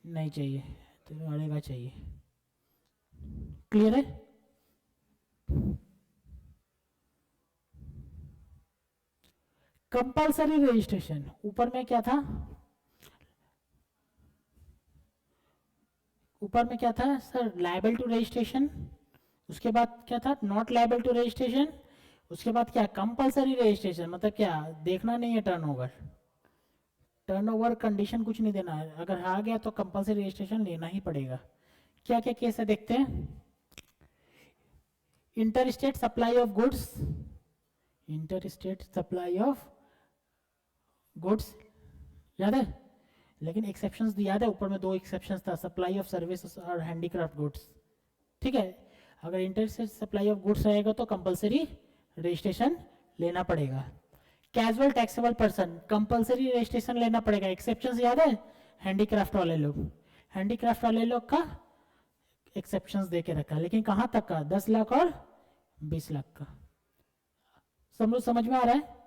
नहीं चाहिए, तो अड़ेगा चाहिए, क्लियर है? कंपलसरी रजिस्ट्रेशन, ऊपर में क्या था? ऊपर में क्या था सर? लायबल टू रजिस्ट्रेशन, उसके बाद क्या था? नॉट लायबल टू रजिस्ट्रेशन, उसके बाद क्या? कंपलसरी रजिस्ट्रेशन, मतलब क्या? देखना नहीं है टर्नओवर, टर्नओवर कंडीशन कुछ नहीं देना है, अगर आ गया तो कंपलसरी रजिस्ट्रेशन लेना ही पड़ेगा। क्या क्या केस है देखते हैं। Inter state supply of goods, inter state supply of goods याद है, लेकिन एक्सेप्शंस याद है? ऊपर में दो एक्सेप्शंस था, सप्लाई ऑफ सर्विस और हैंडीक्राफ्ट गुड्स, ठीक है? अगर inter state supply of goods रहेगा तो कंपलसरी रजिस्ट्रेशन लेना पड़ेगा। Casual taxable person, compulsory registration लेना पड़ेगा। एक्सेप्शंस याद है? हैंडीक्राफ्ट वाले लोग, हैंडीक्राफ्ट वाले लोग का एक्सेप्शंस दे के रखा, लेकिन कहाँ तक का? 10 लाख और 20 लाख का। समझ में आ रहा है?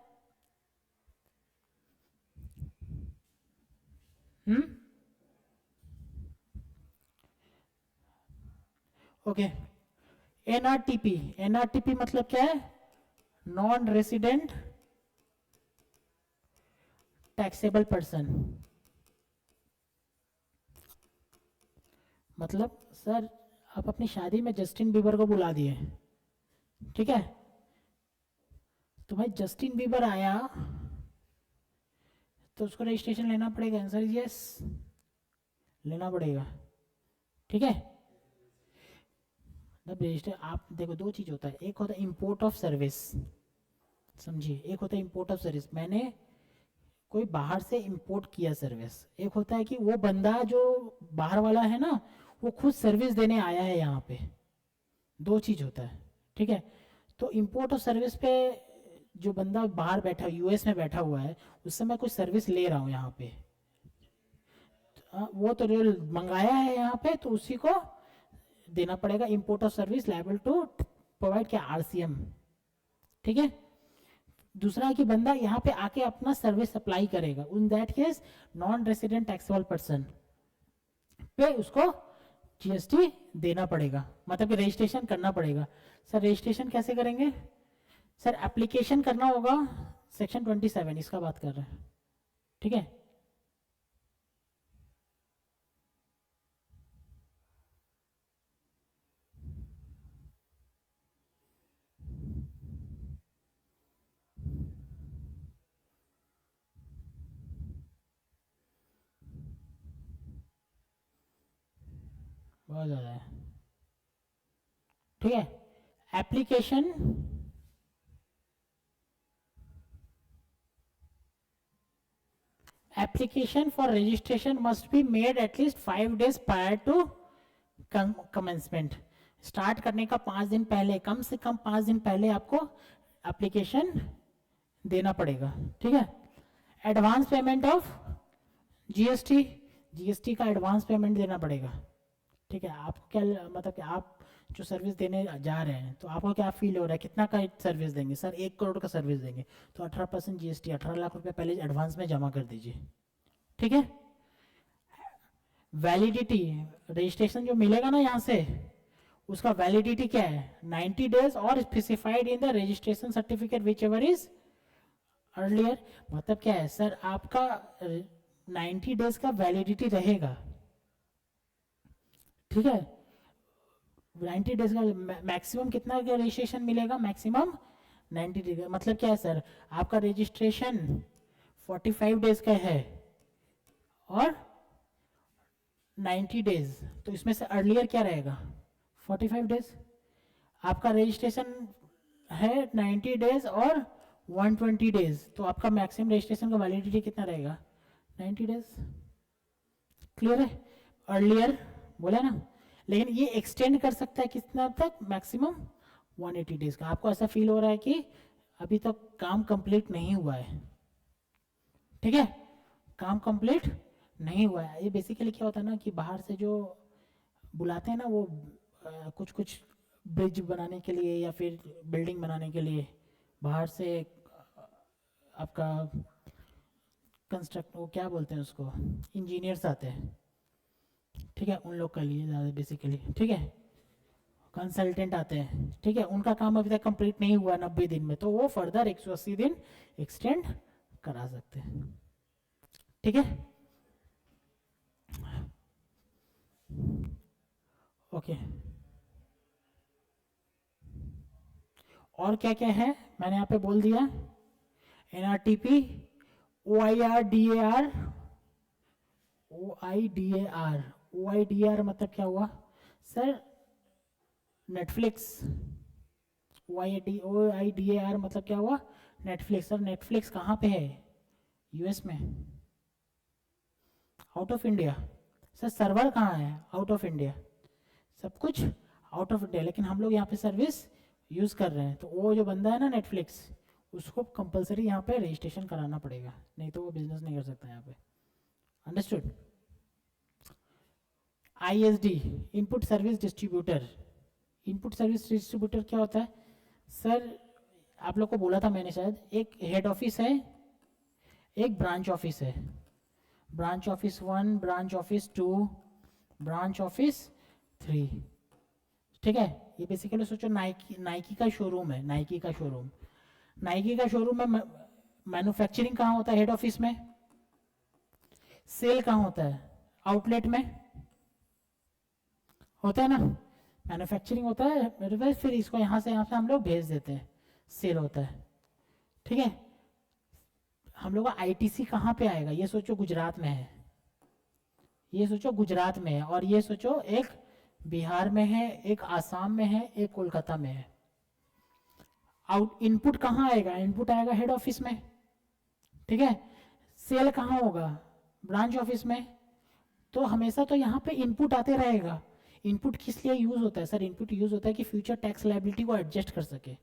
ओके। एनआरटीपी, एनआरटीपी मतलब क्या है? नॉन रेसिडेंट टैक्सेबल पर्सन, मतलब सर आप अपनी शादी में जस्टिन बीबर को बुला दिए, ठीक है, तो भाई जस्टिन बीबर आया तो उसको रजिस्ट्रेशन लेना पड़ेगा, आंसर इज यस, लेना पड़ेगा, ठीक है। मतलब रजिस्टर आप देखो दो चीज होता है, एक होता है इंपोर्ट ऑफ सर्विस, समझिए, एक होता है इंपोर्ट ऑफ सर्विस, मैंने कोई बाहर से इंपोर्ट किया सर्विस, एक होता है कि वो बंदा जो बाहर वाला है ना वो खुद सर्विस देने आया है यहाँ पे, दो चीज होता है, ठीक है। तो इंपोर्ट ऑफ सर्विस पे जो बंदा बाहर बैठा यूएस में बैठा हुआ है उससे मैं कुछ सर्विस ले रहा हूँ यहाँ पे, वो तो जो मंगाया है यहाँ पे तो उसी को देना पड़ेगा, import of service liable to provide क्या, आरसीएम, ठीक है। दूसरा है कि बंदा यहाँ पे आके अपना सर्विस अप्लाई करेगा, इन that case non resident taxable person पे उसको जीएसटी देना पड़ेगा, मतलब कि रजिस्ट्रेशन करना पड़ेगा। सर रजिस्ट्रेशन कैसे करेंगे? सर एप्लीकेशन करना होगा, सेक्शन 27 इसका बात कर रहे हैं, ठीक है। बहुत ज़्यादा है, ठीक है। Application application for registration must be made at least 5 days prior to commencement, start करने का 5 दिन पहले, कम से कम 5 दिन पहले आपको एप्लीकेशन देना पड़ेगा, ठीक है। Advance payment of GST, GST का एडवांस पेमेंट देना पड़ेगा, ठीक है। आपको क्या मतलब कि आप जो सर्विस देने जा रहे हैं तो आपको क्या फील हो रहा है, कितना का सर्विस देंगे? सर 1 करोड़ का सर्विस देंगे तो 18% जीएसटी, 18 लाख रुपए पहले एडवांस में जमा कर दीजिए, ठीक है। वैलिडिटी, रजिस्ट्रेशन जो मिलेगा ना यहाँ से उसका वैलिडिटी क्या है, 90 डेज और specified in the registration certificate which ever is earlier. मतलब क्या है सर, आपका 90 डेज का वैलिडिटी रहेगा, ठीक है। 90 डेज का मैक्सिमम कितना का रजिस्ट्रेशन मिलेगा, मैक्सिमम 90 डेज। मतलब क्या है सर, आपका रजिस्ट्रेशन 45 डेज का है और 90 डेज, तो इसमें से अर्लियर क्या रहेगा, 45 डेज। आपका रजिस्ट्रेशन है 90 डेज और 120 डेज, तो आपका मैक्सिमम रजिस्ट्रेशन का वैलिडिटी कितना रहेगा, 90 डेज। क्लियर है? अर्लियर बोला ना, लेकिन ये एक्सटेंड कर सकता है कितना तक, मैक्सिमम 180 डेज का। आपको ऐसा फील हो रहा है कि अभी तक काम कंप्लीट नहीं हुआ है, ठीक है, काम कंप्लीट नहीं हुआ है। ये बेसिकली क्या होता है ना कि बाहर से जो बुलाते हैं ना वो कुछ कुछ ब्रिज बनाने के लिए या फिर बिल्डिंग बनाने के लिए बाहर से आपका कंस्ट्रक्ट, वो क्या बोलते हैं उसको, इंजीनियर्स आते हैं, ठीक है, उन लोग के लिए ज़्यादा बेसिकली, ठीक है। कंसल्टेंट आते हैं, ठीक है, उनका काम अभी तक कंप्लीट नहीं हुआ 90 दिन में, तो वो फर्दर 180 दिन एक्सटेंड करा सकते हैं, ठीक है। ओके, और क्या क्या है मैंने यहाँ पे बोल दिया, एनआरटीपी, ओआईआर, ओआईडीआर मतलब क्या हुआ सर, नेटफ्लिक्स। ओआईडीआर मतलब क्या हुआ, नेटफ्लिक्स। सर नेटफ्लिक्स कहाँ पे है, यूएस में, out of India. Sir server कहाँ है, आउट ऑफ इंडिया, सब कुछ आउट ऑफ इंडिया, लेकिन हम लोग यहाँ पे सर्विस यूज कर रहे हैं। तो वो जो बंदा है ना नेटफ्लिक्स, उसको कंपलसरी यहाँ पे रजिस्ट्रेशन कराना पड़ेगा, नहीं तो वो बिजनेस नहीं कर सकता यहाँ पे। Understood? ISD, input service distributor. Input service distributor क्या होता है सर, आप लोग को बोला था मैंने शायद, एक हेड ऑफिस है, एक ब्रांच ऑफिस है, branch office 1, branch office 2, branch office 3, ठीक है। ये बेसिकली सोचो नाइकी का शोरूम है, नाइकी का शोरूम में मैन्युफैक्चरिंग कहाँ होता है, हेड ऑफिस में, सेल कहाँ होता है? आउटलेट में होता है ना, मैन्युफैक्चरिंग होता है मेरे पास, फिर इसको यहाँ से हम लोग भेज देते हैं, सेल होता है। ठीक है, हम लोग का आईटीसी कहाँ पे आएगा? ये सोचो गुजरात में है, ये सोचो गुजरात में है, और ये सोचो एक बिहार में है, एक आसाम में है, एक कोलकाता में है। आउट इनपुट कहाँ आएगा? इनपुट आएगा हेड ऑफिस में। ठीक है, सेल कहाँ होगा? ब्रांच ऑफिस में। तो हमेशा तो यहाँ पे इनपुट आते रहेगा। इनपुट किस लिए यूज होता है सर? इनपुट यूज होता है कि फ्यूचर टैक्स लायबिलिटी को एडजस्ट कर सके।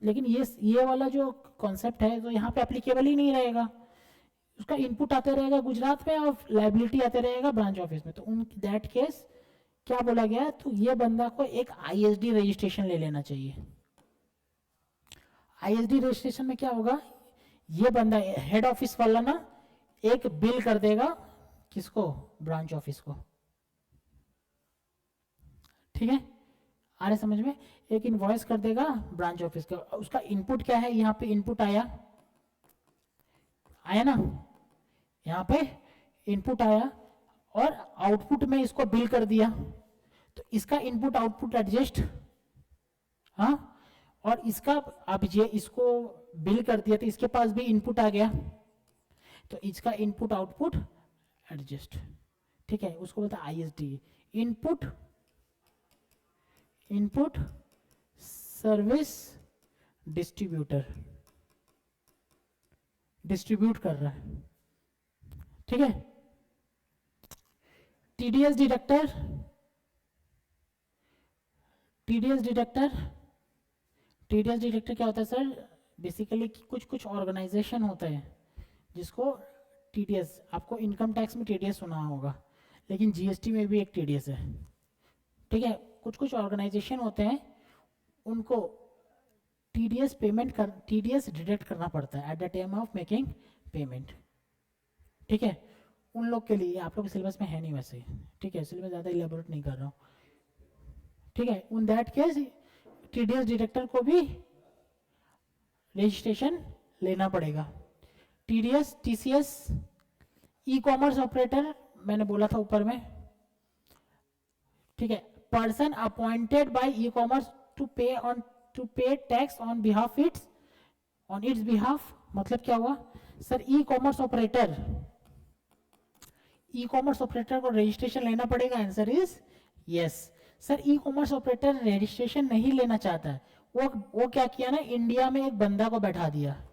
लेकिन ये वाला जो कॉन्सेप्ट है तो यहाँ पे एप्लीकेबल ही नहीं रहेगा। उसका इनपुट आते रहेगा गुजरात में और लायबिलिटी आते रहेगा ब्रांच ऑफिस में। तो उन दैट केस क्या बोला गया? तो ये बंदा को एक आईएसडी रजिस्ट्रेशन ले लेना चाहिए। आईएसडी रजिस्ट्रेशन में क्या होगा? ये बंदा हेड ऑफिस वाला ना एक बिल कर देगा, किसको? ब्रांच ऑफिस को। ठीक है, आ रहे समझ में? एक इनवॉइस कर देगा ब्रांच ऑफिस का। उसका इनपुट क्या है? यहाँ पे इनपुट आया ना, यहाँ पे इनपुट आया और आउटपुट में इसको बिल कर दिया। तो इसका इनपुट आउटपुट एडजस्ट, हाँ, और इसका अब ये इसको बिल कर दिया तो इसके पास भी इनपुट आ गया, तो इसका इनपुट आउटपुट एडजस्ट। ठीक है, उसको बोलता है ISD, input service distributor, distribute कर रहा है। ठीक है, टीडीएस डिडक्टर, टीडीएस डिडक्टर क्या होता है सर? बेसिकली कुछ ऑर्गेनाइजेशन होते हैं जिसको टीडीएस, आपको इनकम टैक्स में टीडीएस सुना होगा, लेकिन जीएसटी में भी एक टीडीएस है। ठीक है, कुछ ऑर्गेनाइजेशन होते हैं, उनको टीडीएस डिडक्ट करना पड़ता है at the time of making payment. ठीक है, उन लोग के लिए, आप लोग के सिलेबस में है नहीं वैसे। ठीक है, इसलिए मैं ज़्यादा इलेबोरेट नहीं कर रहा हूँ। ठीक है, उन दैट केस टीडीएस डिडक्टर को भी रजिस्ट्रेशन लेना पड़ेगा। TDS, TCS, e commerce operator मैंने बोला था ऊपर में। ठीक है, person appointed by e commerce to pay tax on its behalf. मतलब क्या हुआ सर? ई कॉमर्स ऑपरेटर को रजिस्ट्रेशन लेना पड़ेगा। Answer is yes. Sir e commerce operator registration नहीं लेना चाहता है, वो क्या किया ना, इंडिया में एक बंदा को बैठा दिया,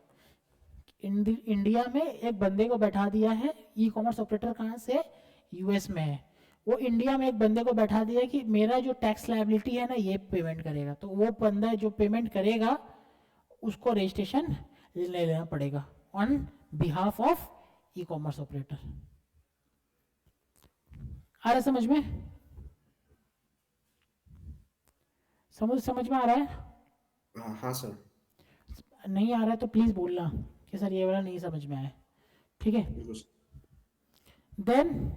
इंडिया में एक बंदे को बैठा दिया है। ई कॉमर्स ऑपरेटर कहाँ से? यूएस में है। वो इंडिया में एक बंदे को बैठा दिया कि मेरा जो टैक्स लायबिलिटी है ना, ये पेमेंट करेगा। तो वो बंदा जो पेमेंट करेगा उसको रजिस्ट्रेशन ले लेना पड़ेगा on behalf of e commerce operator. आ रहा समझ में? समझ में आ रहा है? हाँ सर। नहीं आ रहा है तो प्लीज बोलना कि सर ये वाला नहीं समझ में आया। ठीक है, देन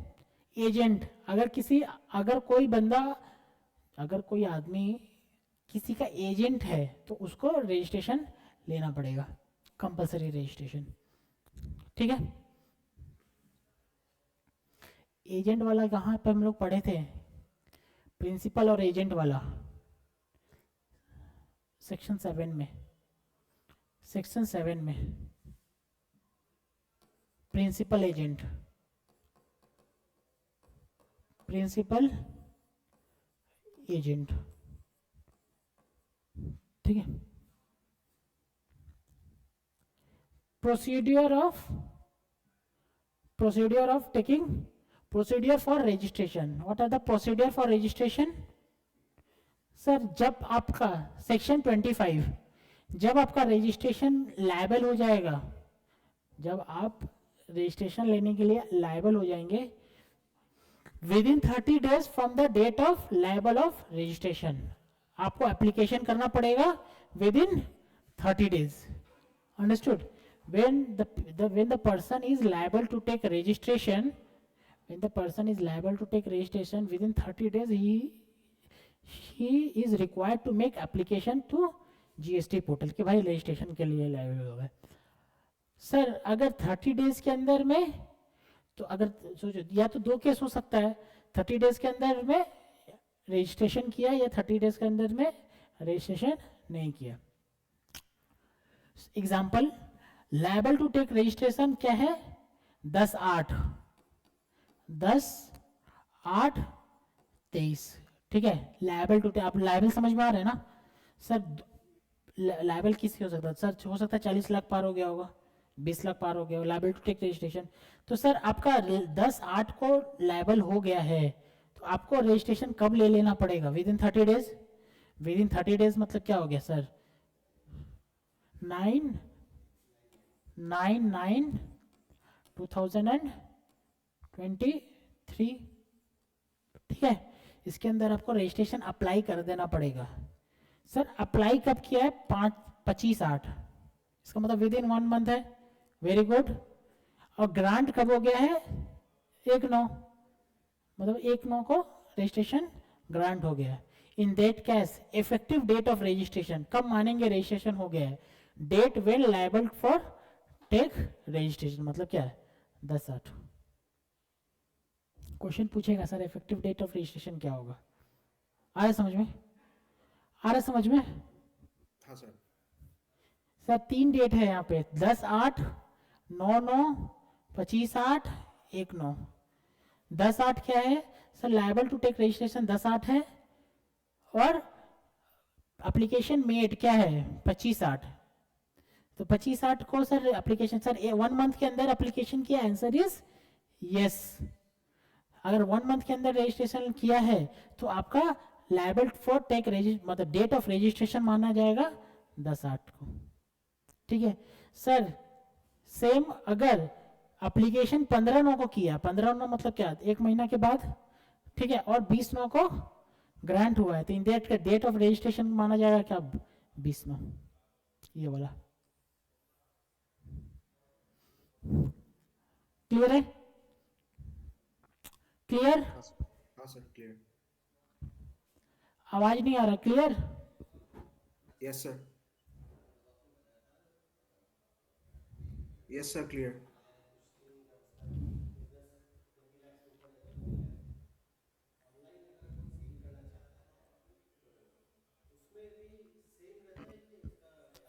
एजेंट, अगर कोई आदमी किसी का एजेंट है तो उसको रजिस्ट्रेशन लेना पड़ेगा, कंपलसरी रजिस्ट्रेशन। ठीक है, एजेंट वाला कहाँ पे हम लोग पढ़े थे? प्रिंसिपल और एजेंट वाला सेक्शन 7 में प्रिंसिपल एजेंट, ठीक है। Procedure for registration. What are the procedure for registration? Sir जब आपका सेक्शन 25, जब आपका रजिस्ट्रेशन लायबल हो जाएगा, जब आप रजिस्ट्रेशन लेने के लिए लायबल हो जाएंगे, within 30 days from the date of liable of registration, आपको एप्लीकेशन करना पड़ेगा within 30 days. Understood? when the person is liable to take registration, within 30 days he is required to make application to GST portal कि भाई registration के लिए liable हो गए। Sir अगर 30 डेज के अंदर में तो अगर सोचो, या तो दो केस हो सकता है, 30 डेज के अंदर में रजिस्ट्रेशन किया या 30 डेज के अंदर में रजिस्ट्रेशन नहीं किया. Example, liable to take registration क्या है, 10/8 10/8/23. ठीक है, लायबल टू टेक, आप लायबल समझ में आ रहे हैं ना सर. लायबल किसकी हो सकता है सर, हो सकता है 40 लाख पार हो गया होगा, 20 लाख पार हो गया, लायबल टू टेक रजिस्ट्रेशन. तो सर आपका 10/8 को लायबल हो गया है, तो आपको रजिस्ट्रेशन कब ले लेना पड़ेगा, within 30 days. With in 30 days मतलब क्या हो गया सर, 9/9/2023. ठीक है, इसके अंदर आपको रजिस्ट्रेशन अप्लाई कर देना पड़ेगा. सर अप्लाई कब किया है, 25/8, इसका मतलब विद इन 1 मंथ है. Very good. और ग्रांट कब हो गया है, 1/9, मतलब 1/9 को रजिस्ट्रेशन ग्रांट हो गया है. In that case effective date of registration कब मानेंगे रजिस्ट्रेशन हो गया है, date when liable for take registration, मतलब क्या है 10/8. क्वेश्चन पूछेगा sir effective date of registration क्या होगा. आ रहा समझ में, आ रहा समझ में. हाँ सर. सर 3 डेट है यहाँ पे, 10/8, 9/9, 25/8, 1/9. 10/8 क्या है sir, liable to take registration 10/8 है, और एप्लीकेशन मेड क्या है 25/8. तो 25/8 को सर एप्लीकेशन, सर 1 मंथ के अंदर एप्लीकेशन किया, आंसर इज यस. अगर 1 मंथ के अंदर रजिस्ट्रेशन किया है तो आपका लायबल फॉर टेक मतलब डेट ऑफ रजिस्ट्रेशन माना जाएगा 10/8 को. ठीक है सर. सेम अगर एप्लीकेशन 15/9 को किया, 15/9 मतलब क्या, 1 महीना के बाद. ठीक है, और 20/9 को ग्रांट हुआ है, तो इन डेट ऑफ रजिस्ट्रेशन माना जाएगा क्या, 20/9, ये वाला. क्लियर है, क्लियर. हाँ सर, क्लियर. आवाज नहीं आ रहा, clear. Yes sir. Yes sir, clear.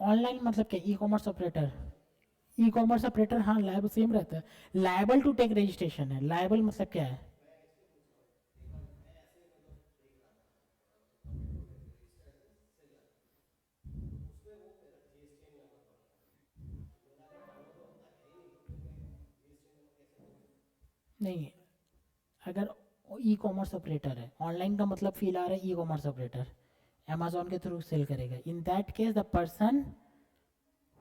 Online मतलब क्या, ई कॉमर्स ऑपरेटर. ई कॉमर्स ऑपरेटर हाँ लायबल सेम रहता है. लायबल टू टेक रजिस्ट्रेशन है, लायबल मतलब क्या है, नहीं. अगर ई कॉमर्स ऑपरेटर है, ऑनलाइन का मतलब फील आ रहा है, ई कॉमर्स ऑपरेटर अमेजोन के थ्रू सेल करेगा. इन that case the person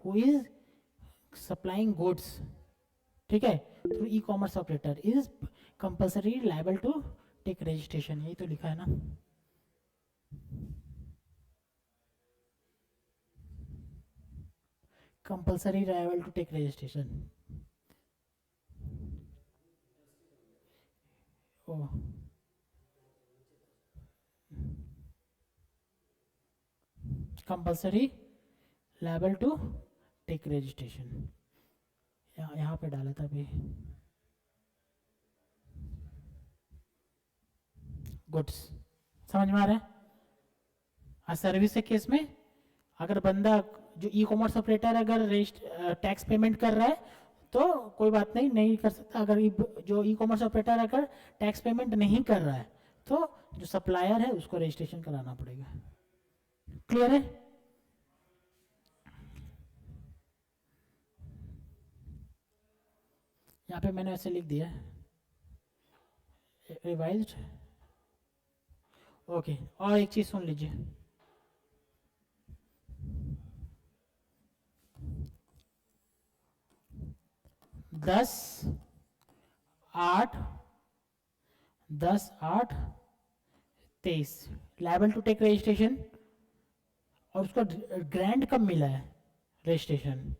who is supplying goods, ठीक है, through E commerce operator is compulsory liable to take registration. यही तो लिखा है ना. Compulsory liable to take registration. Oh compulsory liable to take registration, यहाँ पे डाला था अभी. गुड्स समझ में आ रहा है. सर्विस के केस में अगर बंदा जो ई कॉमर्स ऑपरेटर अगर टैक्स पेमेंट कर रहा है तो कोई बात नहीं, नहीं कर सकता. अगर जो ई कॉमर्स ऑपरेटर अगर टैक्स पेमेंट नहीं कर रहा है तो जो सप्लायर है उसको रजिस्ट्रेशन कराना पड़ेगा. क्लियर है. यहाँ पे मैंने ऐसे लिख दिया रिवाइज्ड. ओके, और एक चीज सुन लीजिए. दस आठ 10/8/23 लायबल टू टेक रजिस्ट्रेशन. और उसका ग्रांट कब मिला है रजिस्ट्रेशन,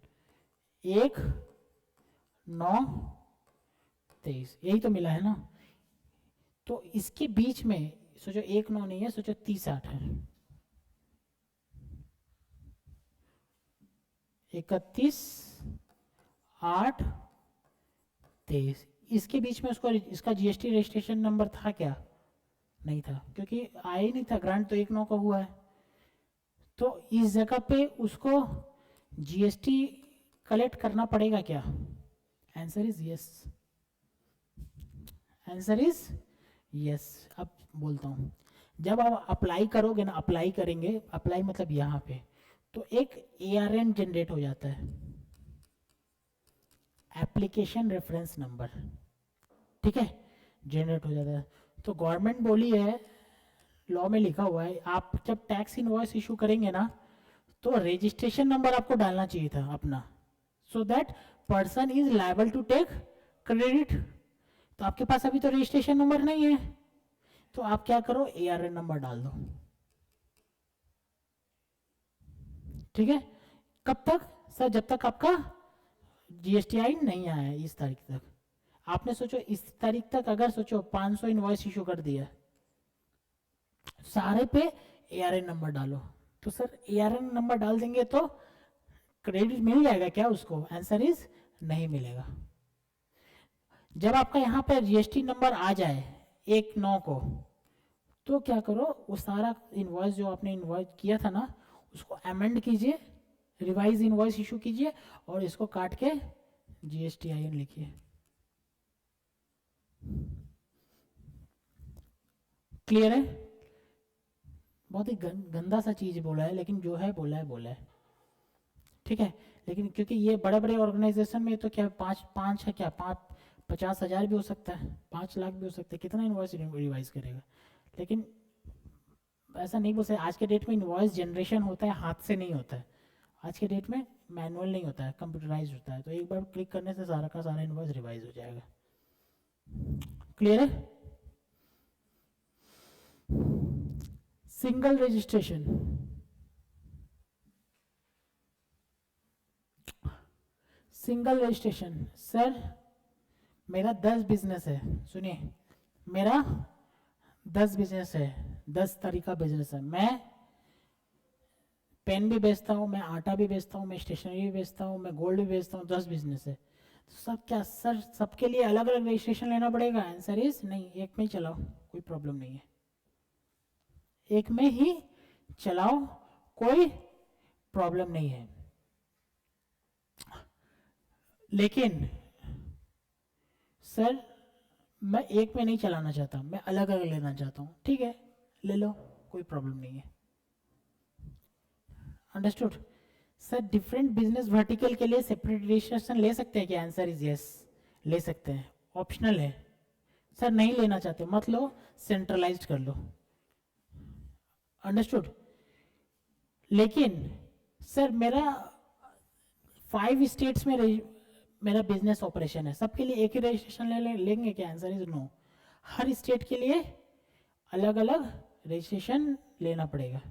1/9/23, यही तो मिला है ना. तो इसके बीच में सोचो 1/9 नहीं है, सोचो 30/8 है, 31/8/23. इसके बीच में उसको इसका जीएसटी रजिस्ट्रेशन नंबर था क्या? नहीं था, क्योंकि आया ही नहीं था, ग्रांट तो 1/9 का हुआ है। तो इस जगह पे उसको जीएसटी कलेक्ट करना पड़ेगा क्या? Answer is yes, answer is yes. अब बोलता हूँ, जब आप अप्लाई करोगे ना, अप्लाई करेंगे, अप्लाई मतलब यहाँ पे, तो एक ARN जनरेट हो जाता है, एप्लीकेशन रेफरेंस नंबर, ठीक है, जनरेट हो जाता है। तो गवर्नमेंट बोली है, लॉ में लिखा हुआ है, आप जब टैक्स इनवॉइस इशू करेंगे ना, तो रजिस्ट्रेशन नंबर आपको डालना चाहिए था अपना, so that person is liable to take credit. तो आपके पास अभी तो रजिस्ट्रेशन नंबर नहीं है, तो आप क्या करो, ARN नंबर डाल दो, ठीक है। कब तक सर? जब तक आपका GSTI नहीं आया है, इस तारीख तक। आपने सोचो इस तारीख तक अगर सोचो 500 इनवॉइस इशू कर दिया, सारे पे ARN नंबर डालो, तो सर ARN नंबर डाल देंगे तो क्रेडिट मिल जाएगा क्या उसको? आंसर इज नहीं मिलेगा। जब आपका यहाँ पे GST नंबर आ जाए 1/9 को, तो क्या करो, वो सारा इनवॉइस जो आपने इनवॉइस किया था ना, उसको अमेंड कीजिए, रिवाइज इनवॉइस इशू कीजिए, और इसको काट के GSTIN लिखिए। क्लियर है? बहुत ही गंदा सा चीज बोला है, लेकिन जो है बोला है बोला है, ठीक है। लेकिन क्योंकि ये बड़े बड़े ऑर्गेनाइजेशन में तो क्या पाँच है क्या, 50,000 भी हो सकता है, 5 लाख भी हो सकता है, कितना इनवॉइस रिवाइज करेगा? लेकिन ऐसा नहीं बोल सकते, आज के डेट में इनवॉइस जनरेशन होता है, हाथ से नहीं होता है, आज के डेट में मैनुअल नहीं होता है, कंप्यूटराइज होता है। तो एक बार क्लिक करने से सारा का सारा इनवॉइस रिवाइज हो जाएगा। क्लियर है? Single registration, single registration. Sir मेरा 10 बिजनेस है, सुनिए, मेरा 10 बिजनेस है, 10 तरीका बिजनेस है। मैं पेन भी बेचता हूँ, मैं आटा भी बेचता हूँ, मैं स्टेशनरी भी बेचता हूँ, मैं गोल्ड भी बेचता हूँ, 10 बिजनेस है। तो सब क्या सर, सबके लिए अलग अलग रजिस्ट्रेशन लेना पड़ेगा? आंसर इज नहीं, एक में ही चलाओ, कोई प्रॉब्लम नहीं है, एक में ही चलाओ, कोई प्रॉब्लम नहीं है। लेकिन सर मैं एक में नहीं चलाना चाहता, मैं अलग अलग लेना चाहता हूँ, ठीक है, ले लो, कोई प्रॉब्लम नहीं है। Understood? Sir different business vertical के लिए सेपरेट रजिस्ट्रेशन ले सकते हैं क्या? आंसर इज यस, ले सकते हैं, ऑप्शनल है। सर नहीं लेना चाहते, मत लो, सेंट्रलाइज्ड कर लो। अंडरस्टूड? लेकिन सर मेरा 5 स्टेट्स में मेरा बिजनेस ऑपरेशन है, सबके लिए एक ही रजिस्ट्रेशन लेंगे क्या? आंसर इज नो, हर स्टेट के लिए अलग अलग रजिस्ट्रेशन लेना पड़ेगा।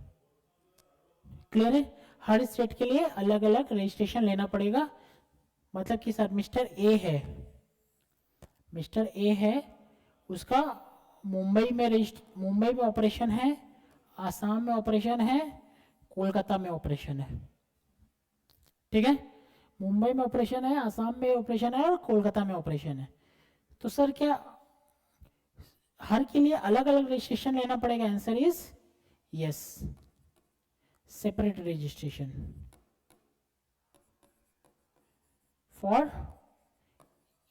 क्लियर है? हर स्टेट के लिए अलग अलग रजिस्ट्रेशन लेना पड़ेगा। मतलब कि सर मिस्टर ए है, उसका मुंबई में ऑपरेशन है, आसाम में ऑपरेशन है, कोलकाता में ऑपरेशन है, ठीक है, मुंबई में ऑपरेशन है, आसाम में ऑपरेशन है, और कोलकाता में ऑपरेशन है। तो सर क्या हर के लिए अलग अलग रजिस्ट्रेशन लेना पड़ेगा? Answer is yes, separate registration for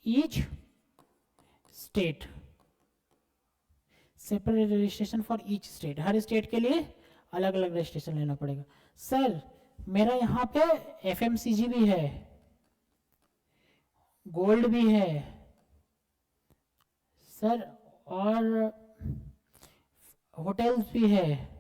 each state, separate registration for each state, her state के लिए अलग अलग रजिस्ट्रेशन लेना पड़ेगा। सर मेरा यहाँ पे FMCG भी है, गोल्ड भी है सर, और होटल्स भी है,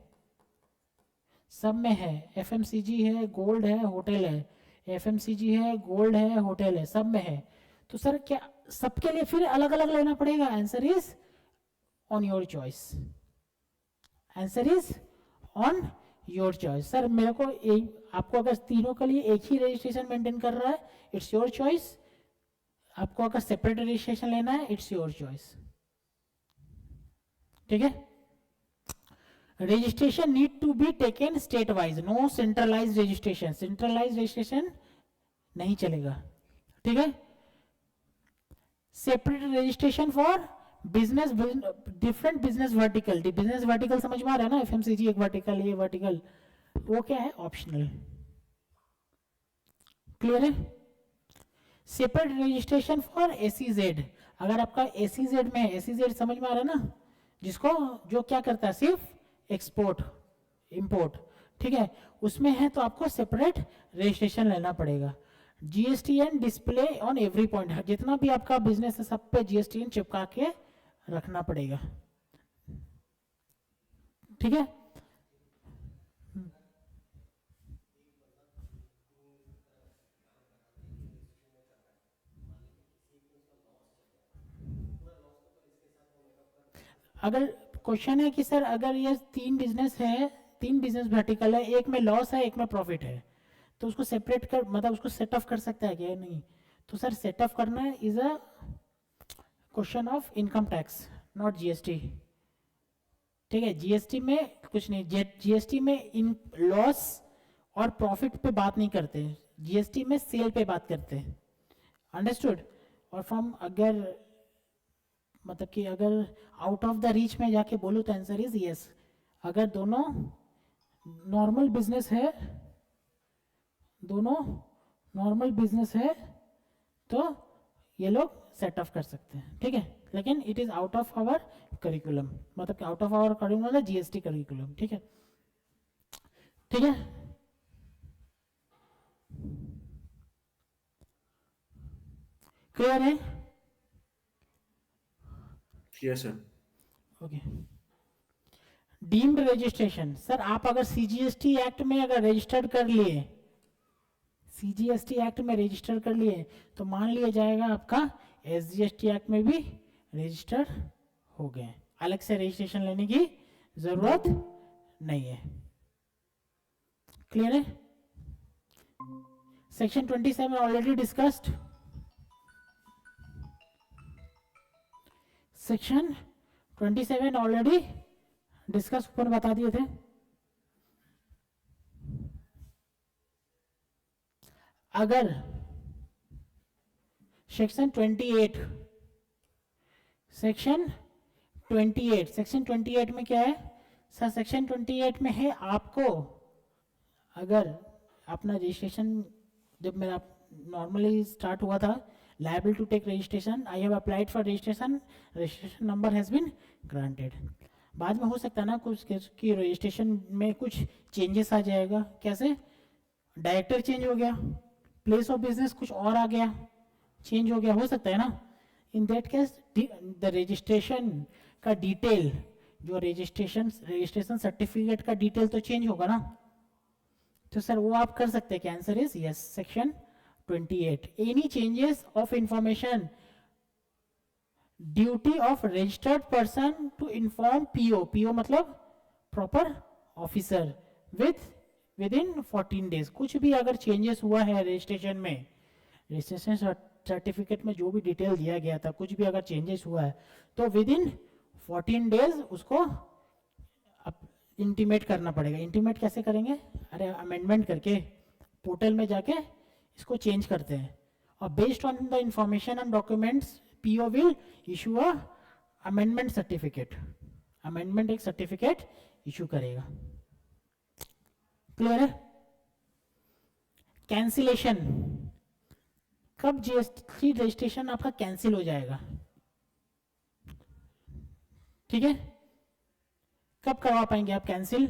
सब में है, FMCG है, गोल्ड है, होटल है, FMCG है, गोल्ड है, होटल है, सब में है। तो सर क्या सबके लिए फिर अलग अलग लेना पड़ेगा? Answer is on your choice, answer is on your choice. Sir मेरे को आपको अगर तीनों के लिए एक ही रजिस्ट्रेशन मेंटेन कर रहा है, इट्स योर चॉइस। आपको अगर सेपरेट रजिस्ट्रेशन लेना है, इट्स योर चॉइस, ठीक है। Registration need to be taken state wise, no centralise registration, centralise registration नहीं चलेगा, ठीक है। Separate registration for business, different business vertical, business vertical समझ में आ रहा है ना, एफएमसीजी एक वर्टिकल, ये वर्टिकल, वो क्या है, ऑप्शनल। क्लियर है? सेपरेट रजिस्ट्रेशन फॉर एसीजेड, अगर आपका एसीजेड में, एसीजेड समझ में आ रहा है ना, जिसको, जो क्या करता है, सिर्फ एक्सपोर्ट इंपोर्ट, ठीक है, उसमें है तो आपको सेपरेट रजिस्ट्रेशन लेना पड़ेगा। GSTN display on every point, जितना भी आपका बिजनेस है सब पे जीएसटीएन चिपका के रखना पड़ेगा, ठीक है। अगर क्वेश्चन है कि सर अगर ये तीन बिजनेस है, तीन बिजनेस वर्टिकल है, एक में लॉस है एक में प्रॉफिट है, तो उसको सेपरेट कर, मतलब उसको सेट ऑफ कर सकता है क्या, नहीं? तो सर सेट ऑफ करना is a question of income tax, not GST, ठीक है। जीएसटी में कुछ नहीं, जीएसटी में इन लॉस और प्रॉफिट पे बात नहीं करते, जीएसटी में सेल पे बात करते हैं, अंडरस्टूड। और फ्रॉम, अगर मतलब कि अगर आउट ऑफ द रीच में जाके बोलूँ तो आंसर इज यस। अगर दोनों नॉर्मल बिजनेस है, दोनों नॉर्मल बिजनेस है, तो ये लोग सेट ऑफ कर सकते हैं, ठीक है। लेकिन it is out of our curriculum, मतलब कि out of our curriculum, GST curriculum, ठीक है, ठीक है। क्लियर है? Yes, sir. Okay. Deemed registration, sir आप अगर सीजीएसटी एक्ट में अगर रजिस्टर्ड कर लिए, सीजीएसटी एक्ट में रजिस्टर कर लिए, तो मान लिया जाएगा आपका एसजीएसटी एक्ट में भी रजिस्टर हो गए, अलग से रजिस्ट्रेशन लेने की जरूरत नहीं है। क्लियर है? Section 27 already discussed, section 27 already discuss ऊपर बता दिए थे। अगर सेक्शन 28, सेक्शन 28, सेक्शन 28 में क्या है सर? सेक्शन 28 में है आपको, अगर अपना रजिस्ट्रेशन, जब मेरा नॉर्मली स्टार्ट हुआ था, liable to take registration, I have applied for registration, registration number has been granted। बाद में हो सकता है ना कुछ कि रजिस्ट्रेशन में कुछ चेंजेस आ जाएगा, कैसे? डायरेक्टर चेंज हो गया, प्लेस ऑफ बिजनेस कुछ और आ गया, चेंज हो गया, हो सकता है ना। इन दैट केस द रजिस्ट्रेशन का डिटेल, जो रजिस्ट्रेशन सर्टिफिकेट का डिटेल तो चेंज होगा ना, तो सर वो आप कर सकते हैं क्या? Answer is yes, section 28, any changes of information, duty of registered person to inform PO, PO मतलब proper officer, within 14 days। कुछ भी अगर चेंजेस हुआ है रजिस्ट्रेशन में, रजिस्ट्रेशन सर्टिफिकेट में जो भी डिटेल दिया गया था, कुछ भी अगर चेंजेस हुआ है तो विदिन 14 डेज उसको इंटीमेट करना पड़ेगा। इंटीमेट कैसे करेंगे? अरे अमेंडमेंट करके पोर्टल में जाके इसको चेंज करते हैं, और based on the information and documents PO will issue a amendment certificate, amendment एक सर्टिफिकेट इशू करेगा। क्लियर है? कैंसिलेशन, कब जीएसटी रजिस्ट्रेशन आपका कैंसिल हो जाएगा? ठीक है, कब करवा पाएंगे आप कैंसिल?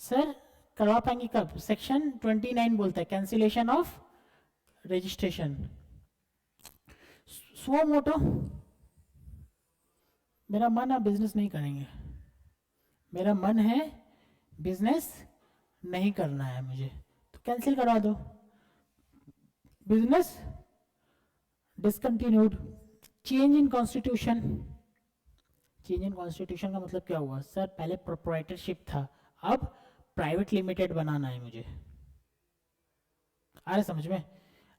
सर करवा पाएंगे कब? सेक्शन 29 बोलता है कैंसिलेशन ऑफ रजिस्ट्रेशन। सो मोटो मेरा मन है बिजनेस नहीं करेंगे, मेरा मन है बिजनेस नहीं करना है मुझे, तो कैंसिल करवा दो, business discontinued. Change in constitution, change in constitution का मतलब क्या हुआ? सर पहले प्रोप्राइटरशिप था, अब प्राइवेट लिमिटेड बनाना है मुझे, आ रहे समझ में?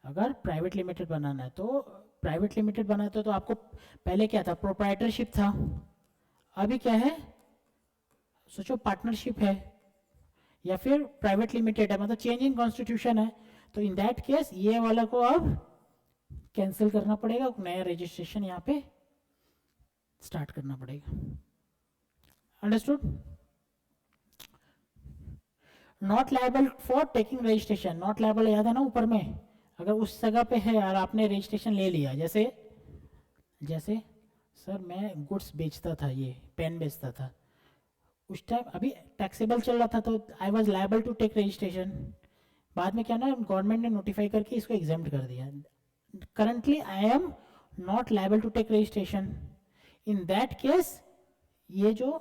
अगर प्राइवेट लिमिटेड बनाना है तो प्राइवेट लिमिटेड बनाते तो आपको पहले क्या था? प्रोप्राइटरशिप था, अभी क्या है? सोचो पार्टनरशिप है या फिर प्राइवेट लिमिटेड है, मतलब चेंज इन कॉन्स्टिट्यूशन है। तो इन दैट केस ये वाला को अब कैंसिल करना पड़ेगा, नया रजिस्ट्रेशन यहाँ पे स्टार्ट करना पड़ेगा। Understood? Not liable for taking registration, not liable याद है ना ऊपर में, अगर उस जगह पे है और आपने रजिस्ट्रेशन ले लिया, जैसे जैसे सर मैं गुड्स बेचता था, ये पेन बेचता था, उस टाइम अभी टैक्सेबल चल रहा था तो I was liable to take registration. बाद में क्या ना गवर्नमेंट ने नोटिफाई करके इसको एग्जाम्प्ट कर दिया। Currently I am not liable to take registration. In that case ये जो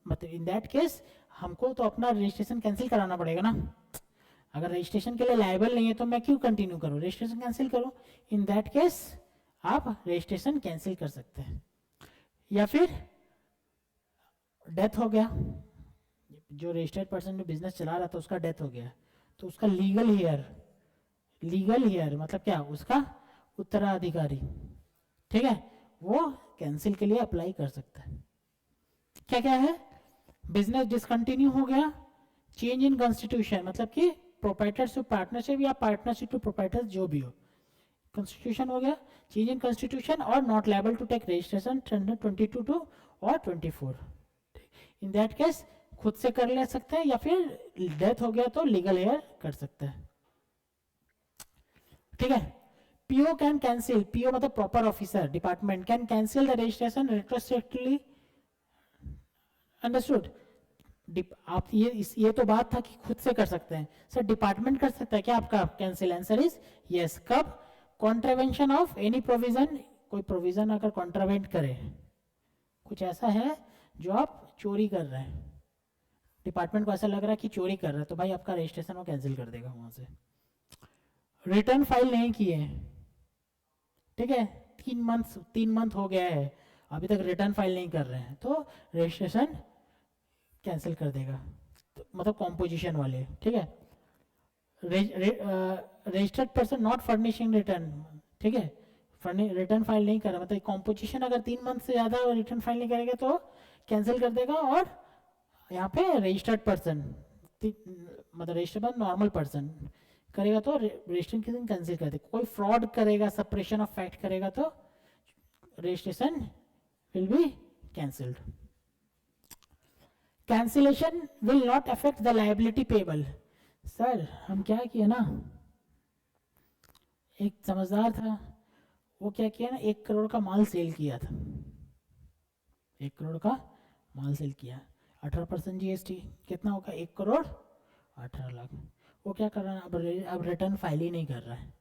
मतलब इन दैट केस हमको तो अपना रजिस्ट्रेशन कैंसिल कराना पड़ेगा ना। अगर रजिस्ट्रेशन के लिए लायबल नहीं है तो मैं क्यों कंटिन्यू करूँ, रजिस्ट्रेशन कैंसिल करूँ। इन दैट केस आप रजिस्ट्रेशन कैंसिल कर सकते हैं। या फिर डेथ हो गया, जो रजिस्टर्ड पर्सन जो बिजनेस चला रहा था उसका डेथ हो गया, तो उसका लीगल हेयर मतलब क्या, उसका उत्तराधिकारी, ठीक है, वो कैंसिल के लिए अप्लाई कर सकता है। क्या क्या है, बिजनेस डिसकंटिन्यू हो गया, चेंज इन कॉन्स्टिट्यूशन मतलब कि प्रोप्राइटर्स टू पार्टनरशिप या पार्टनरशिप टू प्रोप्राइटर्स जो भी हो, कॉन्स्टिट्यूशन हो गया, चेंज इन कॉन्स्टिट्यूशन और not liable to take registration 22 two और 24। इन दैट केस खुद से कर ले सकते हैं या फिर डेथ हो गया तो लीगल हेयर कर सकते हैं, ठीक है। पीओ कैन कैंसिल, पीओ मतलब proper officer department, can cancel the registration retrospectively. Understood? आप ये तो बात था कि खुद से कर सकते हैं, सर डिपार्टमेंट कर सकता है क्या आपका कैंसिल? Answer is yes. कब? कॉन्ट्रावेंशन ऑफ एनी प्रोविजन, कोई प्रोविजन अगर कॉन्ट्रावेंट करे, कुछ ऐसा है जो आप चोरी कर रहे हैं, डिपार्टमेंट को ऐसा लग रहा है कि चोरी कर रहे हैं, तो भाई आपका रजिस्ट्रेशन वो कैंसिल कर देगा वहां से। रिटर्न फाइल नहीं किए, ठीक है, 3 मंथ हो गया है, अभी तक रिटर्न फाइल नहीं कर रहे हैं, तो रजिस्ट्रेशन कैंसिल कर देगा, तो मतलब कॉम्पोजिशन वाले, ठीक है। Registered person not furnishing return, ठीक है, रिटर्न फाइल नहीं कर रहा, मतलब कॉम्पोजिशन अगर 3 मंथ से ज्यादा रिटर्न फाइल नहीं करेगा तो कैंसिल कर देगा। और यहाँ पे रजिस्टर्ड पर्सन मतलब रजिस्टर्ड नॉर्मल पर्सन करेगा तो रजिस्ट्रेशन कैंसिल कर देगा। कोई फ्रॉड करेगा, सप्रेशन ऑफ फैक्ट करेगा तो registration will be cancelled. Cancellation will not affect the liability payable. Sir हम क्या किए ना, एक समझदार था, वो क्या किया ना, 1 करोड़ का माल सेल किया था, 1 करोड़ का माल सेल किया, 18% जीएसटी, कितना होगा 1 करोड़ 18 लाख। वो क्या कर रहा है, अब रिटर्न फाइल ही नहीं कर रहा है,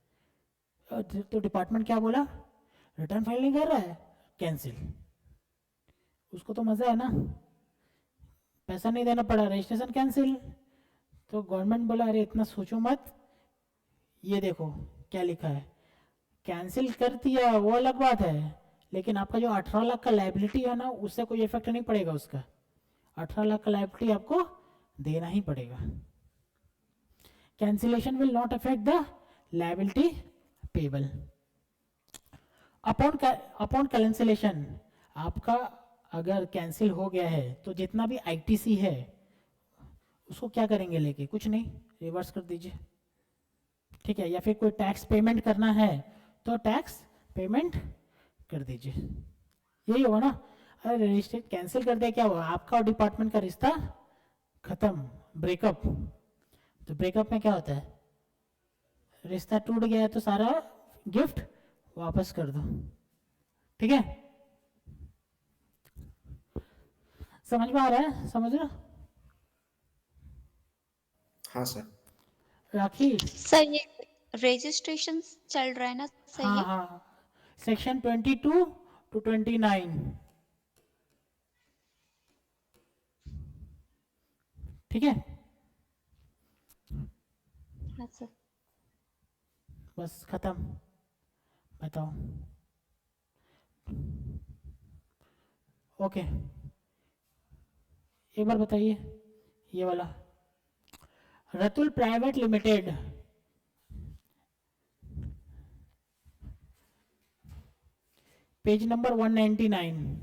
तो डिपार्टमेंट क्या बोला, रिटर्न फाइल नहीं कर रहा है, कैंसिल। उसको तो मजा है ना, पैसा नहीं देना पड़ा, रजिस्ट्रेशन कैंसिल। तो गवर्नमेंट बोला अरे इतना सोचो मत, ये देखो क्या लिखा है, कैंसिल कर दिया वो अलग बात है, लेकिन आपका जो 18 लाख का लायबिलिटी है ना, उससे कोई इफेक्ट नहीं पड़ेगा, उसका 18 लाख का लायबिलिटी आपको देना ही पड़ेगा। Cancellation will not affect the liability payable. Upon cancellation, आपका अगर कैंसिल हो गया है तो जितना भी आईटीसी है उसको क्या करेंगे लेके, कुछ नहीं, रिवर्स कर दीजिए, ठीक है। या फिर कोई टैक्स पेमेंट करना है तो टैक्स पेमेंट कर दीजिए, यही होगा ना। अरे रजिस्टर कैंसिल कर दिया क्या हुआ, आपका और डिपार्टमेंट का रिश्ता खत्म, ब्रेकअप। तो ब्रेकअप में क्या होता है, रिश्ता टूट गया है तो सारा गिफ्ट वापस कर दो, ठीक है। समझ में आ रहा है, समझ रहे हो? हाँ सर। राखी सर ये रजिस्ट्रेशन चल रहा है ना सर? हाँ ये हाँ, सेक्शन 22 to 29, ठीक है। हाँ सर। बस खत्म, बताओ। ओके, एक बार बताइए ये वाला, Ratul private limited, page number 199,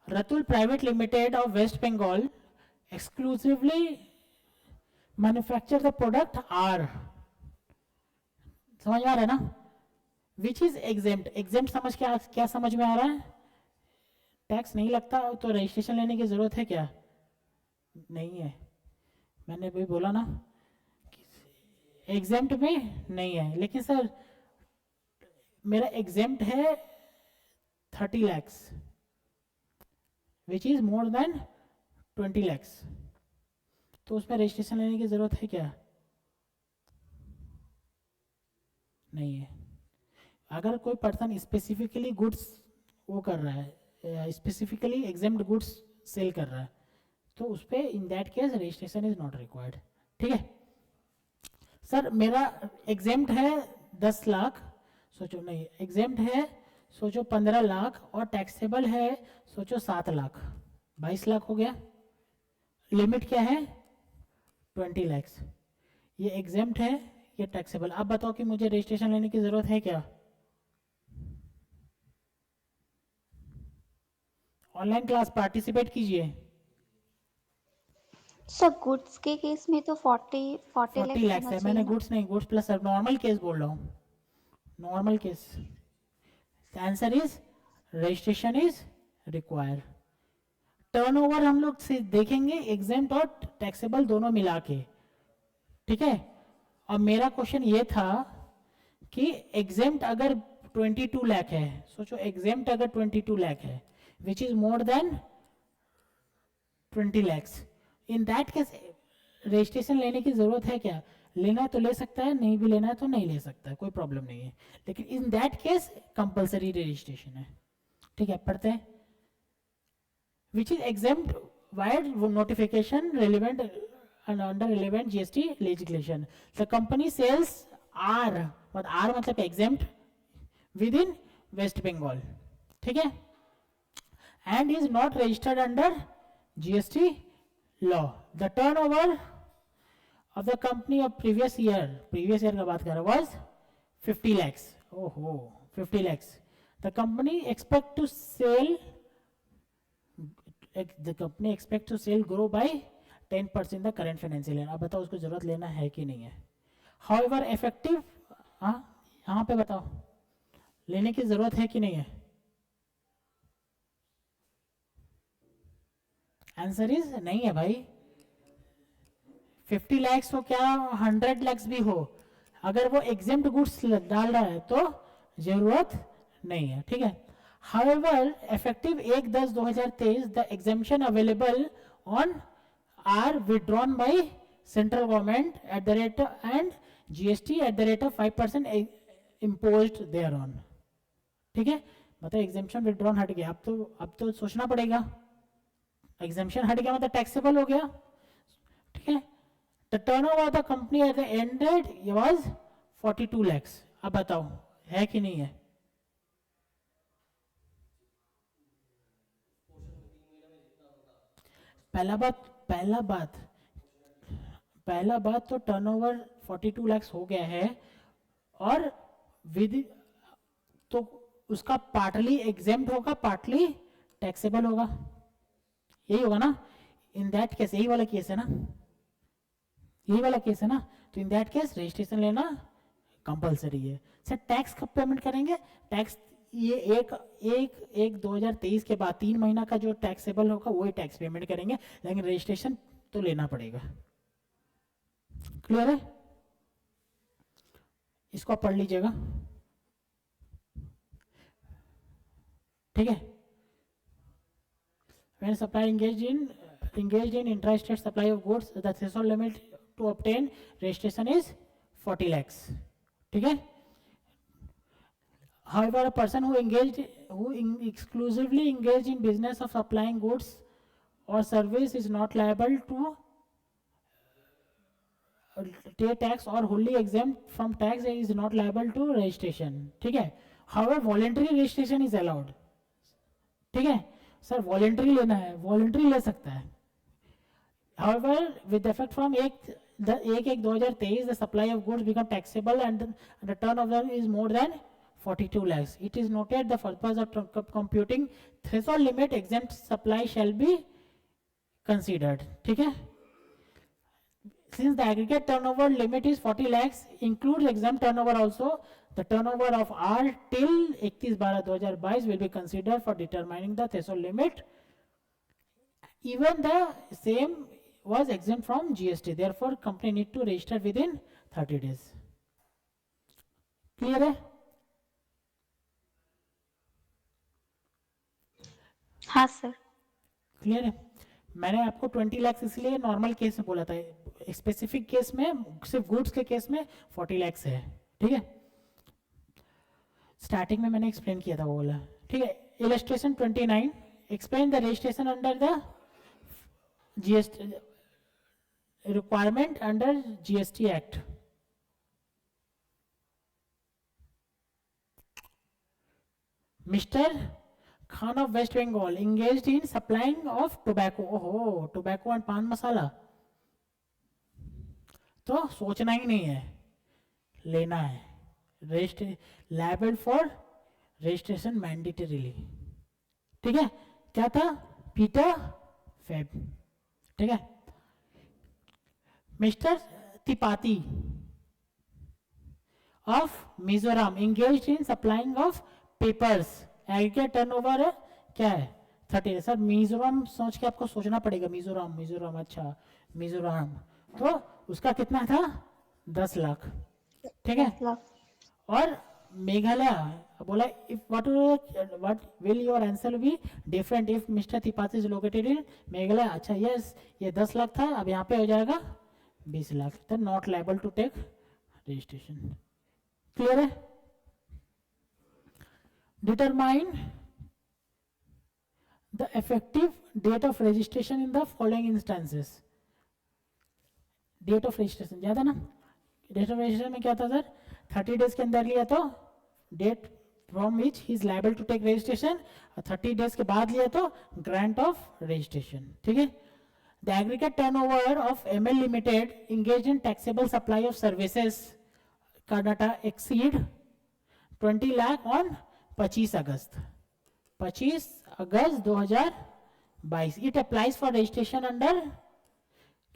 Ratul private limited of West Bengal exclusively manufacture the product R, समझ में आ रहा है ना? विच इज एग्जेम्प्ट, एग्जेम्प्ट समझ क्या क्या समझ में आ रहा है? टैक्स नहीं लगता तो रजिस्ट्रेशन लेने की जरूरत है क्या? नहीं है, मैंने भी बोला ना, एग्जेम्प्ट में नहीं है। लेकिन सर मेरा एग्जेम्प्ट है 30 lakhs which is more than 20 lakhs, तो उसमें रजिस्ट्रेशन लेने की जरूरत है क्या? नहीं है। अगर कोई पर्सन स्पेसिफिकली गुड्स वो कर रहा है, स्पेसिफिकली एग्जेम्प्ट गुड्स सेल कर रहा है, तो उस पर इन that case registration is not required. ठीक है सर, मेरा एग्जेम्प्ट है 10 लाख, सोचो नहीं एग्जेम्प्ट है, सोचो 15 लाख, और टैक्सेबल है सोचो 7 लाख, 22 लाख हो गया। लिमिट क्या है? 20 lakhs। ये एग्जेम्प्ट है, ये टैक्सेबल। अब बताओ कि मुझे रजिस्ट्रेशन लेने की जरूरत है क्या? ऑनलाइन क्लास पार्टिसिपेट कीजिए। सर गुड्स के केस में तो 40 40 lakhs lakhs होना है, चाहिए मैंने ना? गुड्स नहीं, गुड्स प्लस नॉर्मल केस बोल रहा हूँ, normal case. Answer is registration is required. Turnover हम लोग से देखेंगे एग्जेम्प्ट और टैक्सेबल दोनों मिला के, ठीक है। और मेरा क्वेश्चन ये था कि एग्जेम्प्ट अगर 22 लाख है, सोचो एग्जेम्प्ट अगर 22 लाख है which is more than 20 lakhs, in that case registration लेने की जरूरत है क्या? लेना है तो ले सकता है, नहीं भी लेना है तो नहीं ले सकता है, कोई प्रॉब्लम नहीं है। लेकिन इन दैट केस कंपल्सरी रजिस्ट्रेशन है। ठीक है, पढ़ते हैं। Which is exempt wide notification relevant and under relevant GST legislation. The company sales are, but R मतलब exempt within West Bengal, ठीक है, and is not registered under GST law. The turnover of the company of previous year का बात कर रहा was 50 lakhs. Oh, 50 lakhs. The company expect to sell grow by 10% the current financial year. अब बताओ उसको जरूरत लेना है कि नहीं है? हाउएवर इफेक्टिव, हाँ यहाँ पे बताओ लेने की जरूरत है कि नहीं है? आंसर इज नहीं है भाई। 50 lakhs हो क्या 100 lakhs भी हो, अगर वो एग्जेम्प्ट गुड्स डाल रहा है तो जरूरत नहीं है। ठीक है, however effective 1/10/2023 the exemption available on are withdrawn by central government at the rate and GST at the rate of 5% imposed thereon। ठीक है, मतलब एग्जेम्पशन विड्रॉन हट गया, अब तो सोचना पड़ेगा, एग्जेम्पशन हट गया मतलब टैक्सेबल हो गया। ठीक है, the turnover of the company at the ended was 42 lakhs। अब बताओ है कि नहीं है? पहला बात तो टर्नओवर 42 lakhs हो गया है, और विद तो उसका पार्टली एग्जेम्प्ट होगा, पार्टली टैक्सेबल होगा, यही होगा ना? इन दैट केस यही वाला केस है ना, यही वाला केस है ना, तो इन दैट केस रजिस्ट्रेशन लेना कंपलसरी है। सर टैक्स कब पेमेंट करेंगे? टैक्स ये एक 2023 के बाद 3 महीना का जो टैक्सेबल होगा वही टैक्स पेमेंट करेंगे, लेकिन रजिस्ट्रेशन तो लेना पड़ेगा। क्लियर है? इसको पढ़ लीजिएगा, ठीक है। When supplier engaged in intra-state supply of goods, the threshold limit to obtain registration is 40 lakhs. ठीक है? However, a person who exclusively engaged in business of supplying goods or service is not liable to pay tax or wholly exempt from tax is not liable to registration। ठीक है? However, voluntary registration is allowed। ठीक है sir, voluntary लेना है, voluntary ले सकता है। However, with effect from 1/1/2023, the supply of goods become taxable and the turnover is more than 42 lakhs. It is noted the purpose of computing threshold limit exempt supply shall be considered। ठीक है, since the aggregate turnover limit is 40 lakhs includes exempt turnover also, the turnover of R till 31/12/2022 will be considered for determining the threshold limit. Even the same was exempt from GST, therefore company need to register within 30 days. Clear है? हाँ sir. Clear है? मैंने आपको 20 लाख इसलिए normal case में बोला था, specific case में सिर्फ गुड्स के केस में 40 लाख है, ठीक है? स्टार्टिंग में मैंने एक्सप्लेन किया था वो बोला, ठीक है? Illustration 29, explain the registration under the GST requirement under GST act. Mister Khan of West Bengal engaged in supplying of tobacco. ओहो, tobacco and पान मसाला. तो सोचना ही नहीं है, लेना है. Liable for registration mandatorily. ठीक है? क्या था? Peter Feb. ठीक है? Mister Tripathi of Mizoram engaged in supplying of papers. Aggregate turnover है क्या है 30. सर मिजोरम सोच के आपको सोचना पड़ेगा. मिजोरम अच्छा मिजोरम, तो उसका कितना था 10 लाख. ठीक है? और मेघालय बोला if what will your answer be different if mister Tripathi is located in Meghalaya. अच्छा यस, ये 10 लाख था, अब यहाँ पे हो जाएगा 20 लाख. तो not liable to take registration. Clear है? Determine the effective date of registration in the following instances. Date of registration याद है ना? Date of registration में क्या था सर? 30 days के अंदर लिया तो date from which he is liable to take registration, और 30 days के बाद लिया तो grant of registration. ठीक है? The aggregate turnover of ML Limited engaged in taxable supply of services का data exceed 20 lakh on 25 August 2022. It applies for registration under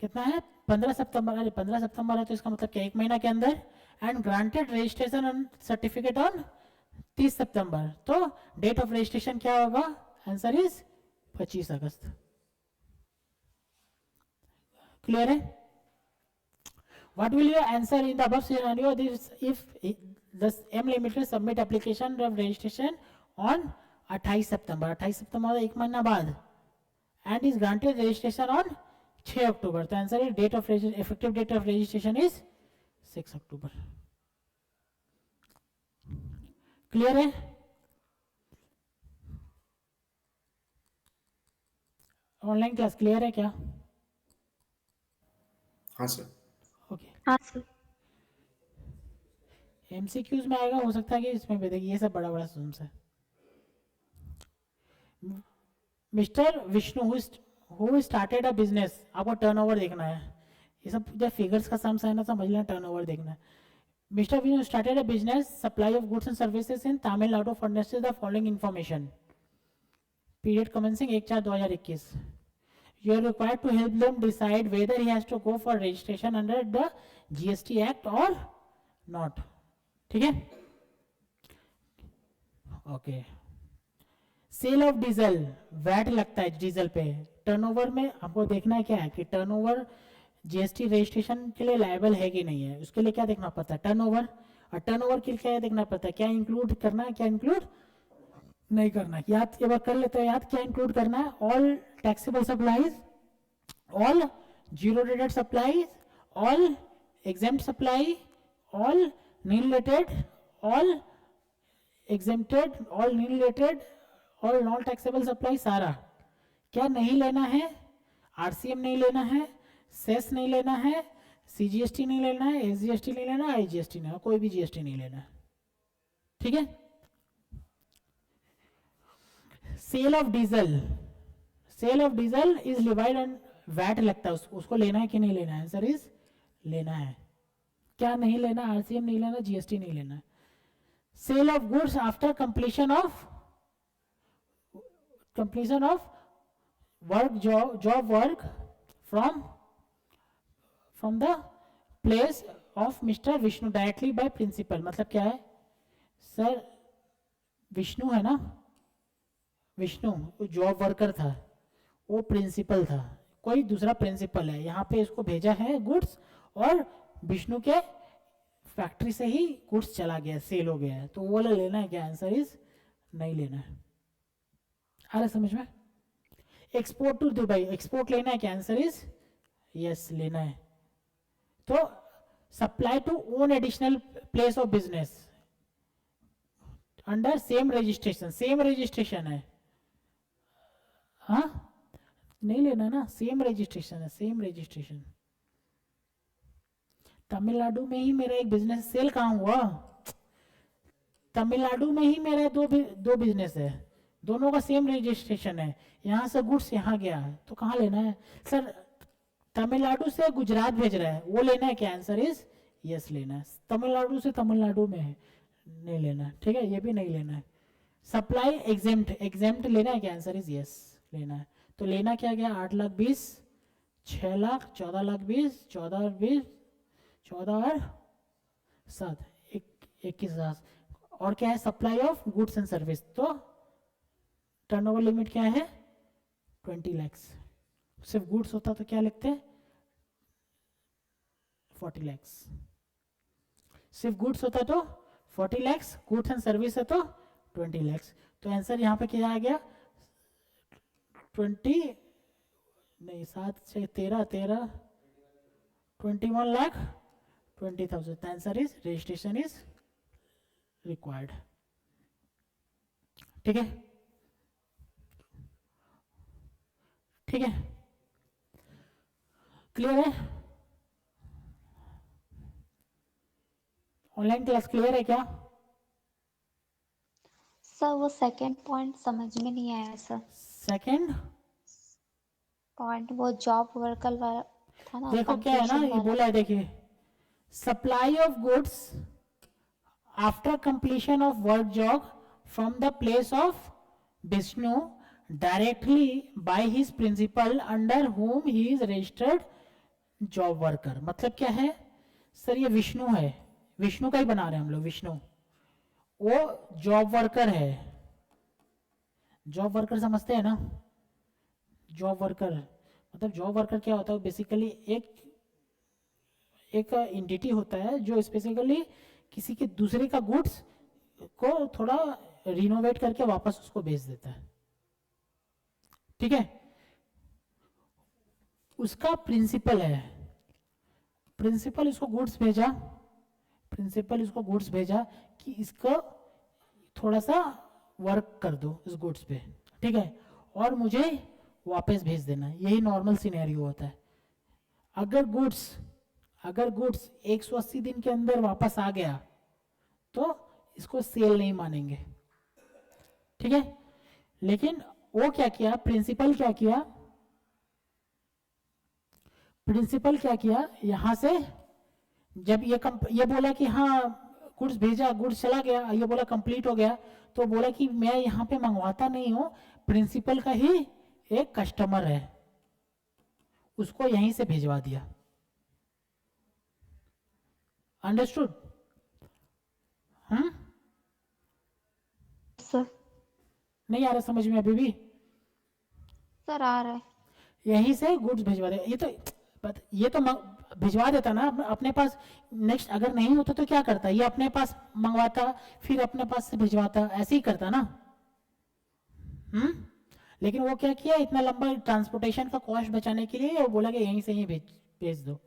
कितना है 15 सितंबर. अरे 15 सितंबर है तो इसका मतलब क्या 1 महीना के अंदर. And granted registration certificate on 30 सितंबर. तो डेट ऑफ रजिस्ट्रेशन क्या होगा? Answer is 25 August. क्लियर है? What will you answer in the above scenario this if the M Limited submit application of registration on 28 सितंबर 28 सितंबर 1 महीना बाद and is granted registration on 6 अक्टूबर. तो answer is date of effective date of registration is 6 October. Clear है? Online class clear है क्या? हाँ sir. Okay. हाँ sir. MCQs में आएगा, हो सकता है कि इसमें भी देखिए ये सब बड़ा बड़ा सूम्स है. Mister Vishnu who started a business. आपको टर्नओवर देखना है, ये सब जब फिगर्स का सम्स है ना समझ लेना, टर्नओवर देखना है. Mister Vishnu started a business supply of goods and services in Tamil Nadu furnishes the following information. Period commencing 1/4/2021. You are required to help them decide whether he has to go for registration under the GST Act or not. ठीक है? Okay. Sale of diesel, VAT लगता है diesel पे. Turnover में आपको देखना है क्या है कि टर्नओवर जीएसटी रजिस्ट्रेशन के लिए लायबल है कि नहीं है. उसके लिए क्या देखना पड़ता है? टर्नओवर. और टर्नओवर के लिए क्या देखना पड़ता है? क्या इंक्लूड करना है, क्या इंक्लूड नहीं करना. याद एक बार कर लेते हैं. याद क्या इंक्लूड करना है? All taxable supplies, all zero rated supplies, all exempt supply, all nil related, all exempted, all nil related, all non taxable supply. सारा क्या नहीं लेना है? आरसीएम नहीं लेना है, सेस नहीं लेना है, सीजीएसटी नहीं लेना है, एसजीएसटी नहीं लेना, आईजीएसटी नहीं, कोई भी जीएसटी नहीं लेना है. ठीक है? Sale of diesel, sale of diesel is levied and VAT लगता है. उसको लेना है कि नहीं लेना है? आंसर इज लेना है. क्या नहीं लेना? आरसीएम नहीं लेना, जीएसटी नहीं लेना. Sale of goods after completion of work, job work from the place of mister Vishnu directly by principal. मतलब क्या है सर, विष्णु है ना, विष्णु वो जॉब वर्कर था, वो प्रिंसिपल था, कोई दूसरा प्रिंसिपल है, यहाँ पे इसको भेजा है गुड्स और विष्णु के फैक्ट्री से ही गुड्स चला गया, सेल हो गया है, तो वो वाला लेना है क्या? आंसर इज नहीं लेना है। आ रहा समझ में? एक्सपोर्ट टू दुबई, एक्सपोर्ट लेना है क्या? आंसर इज यस लेना है। तो supply to own additional place of business under same registration, same registration है, हाँ नहीं लेना ना, सेम रजिस्ट्रेशन है, सेम रजिस्ट्रेशन। तमिलनाडु में ही मेरा एक बिजनेस सेल कहाँ हुआ? तमिलनाडु में ही मेरा दो बिजनेस है, दोनों का सेम रजिस्ट्रेशन है, यहाँ से गुड्स यहाँ गया है, तो कहाँ लेना है सर? तमिलनाडु से गुजरात भेज रहा है, वो लेना है क्या? आंसर इज यस लेना है। तमिलनाडु से तमिलनाडु में है, नहीं लेना है, ठीक है, ये भी नहीं लेना है। सप्लाई एग्जेम्प्ट, एग्जेम्प्ट लेना है क्या? आंसर इज यस लेना है। तो लेना क्या गया? 8,20,000, 6,00,000, 14,20,000, 14,20,000, 14 और 7, 21,000। और क्या है? Supply of goods and service, तो टर्नओवर लिमिट क्या है? 20 lakhs। सिर्फ गुड्स होता तो क्या लिखते? 40 lakhs। सिर्फ गुड्स होता तो 40 lakhs, गुड्स एंड सर्विस है तो 20 lakhs। तो आंसर यहाँ पे क्या आ गया? 20 नहीं, 7 से 13, 21,20,000। Answer is registration is required. ठीक है, ठीक है, क्लियर है? ऑनलाइन क्लास क्लियर है क्या? सर वो सेकंड पॉइंट समझ में नहीं आया सर। सेकंड पॉइंट वो जॉब वर्कर वाला था ना, देखो क्या है ना, कंप्लीशन ये वाला। बोला है, देखिए supply of goods after completion of work job from the place of Vishnu directly by his principal under whom he is registered job worker. मतलब क्या है सर? ये विष्णु है, विष्णु का ही बना रहे हैं हम लोग, विष्णु वो जॉब वर्कर है। जॉब वर्कर समझते हैं ना? जॉब वर्कर मतलब जॉब वर्कर क्या होता है? बेसिकली एक एंटिटी होता है जो स्पेसिफिकली किसी के दूसरे का गुड्स को थोड़ा रिनोवेट करके वापस उसको बेच देता है, ठीक है? उसका प्रिंसिपल है, प्रिंसिपल इसको गुड्स भेजा, प्रिंसिपल इसको गुड्स भेजा कि इसको थोड़ा सा वर्क कर दो इस गुड्स पे, ठीक है, और मुझे वापस भेज देना। यही नॉर्मल सिनेरियो होता है। अगर गुड्स 180 दिन के अंदर वापस आ गया तो इसको सेल नहीं मानेंगे, ठीक है? लेकिन वो क्या किया, प्रिंसिपल क्या किया, प्रिंसिपल क्या किया, यहां से जब ये बोला कि हाँ गुड्स भेजा, गुड्स चला गया, ये बोला कंप्लीट हो गया, तो बोला कि मैं यहाँ पे मंगवाता नहीं हूँ, प्रिंसिपल का ही एक कस्टमर है, उसको यहीं से भिजवा दिया। अंडरस्टूड? सर नहीं आ रहा समझ में अभी भी? सर आ रहा है। यहीं से गुड्स भिजवा दे। ये तो भिजवा देता ना अपने पास। नेक्स्ट अगर नहीं होता तो क्या करता? ये अपने पास मंगवाता, फिर अपने पास से भिजवाता, ऐसे ही करता ना। लेकिन वो क्या किया, इतना लंबा ट्रांसपोर्टेशन का कॉस्ट बचाने के लिए वो बोला कि यहीं से ही भेज दो।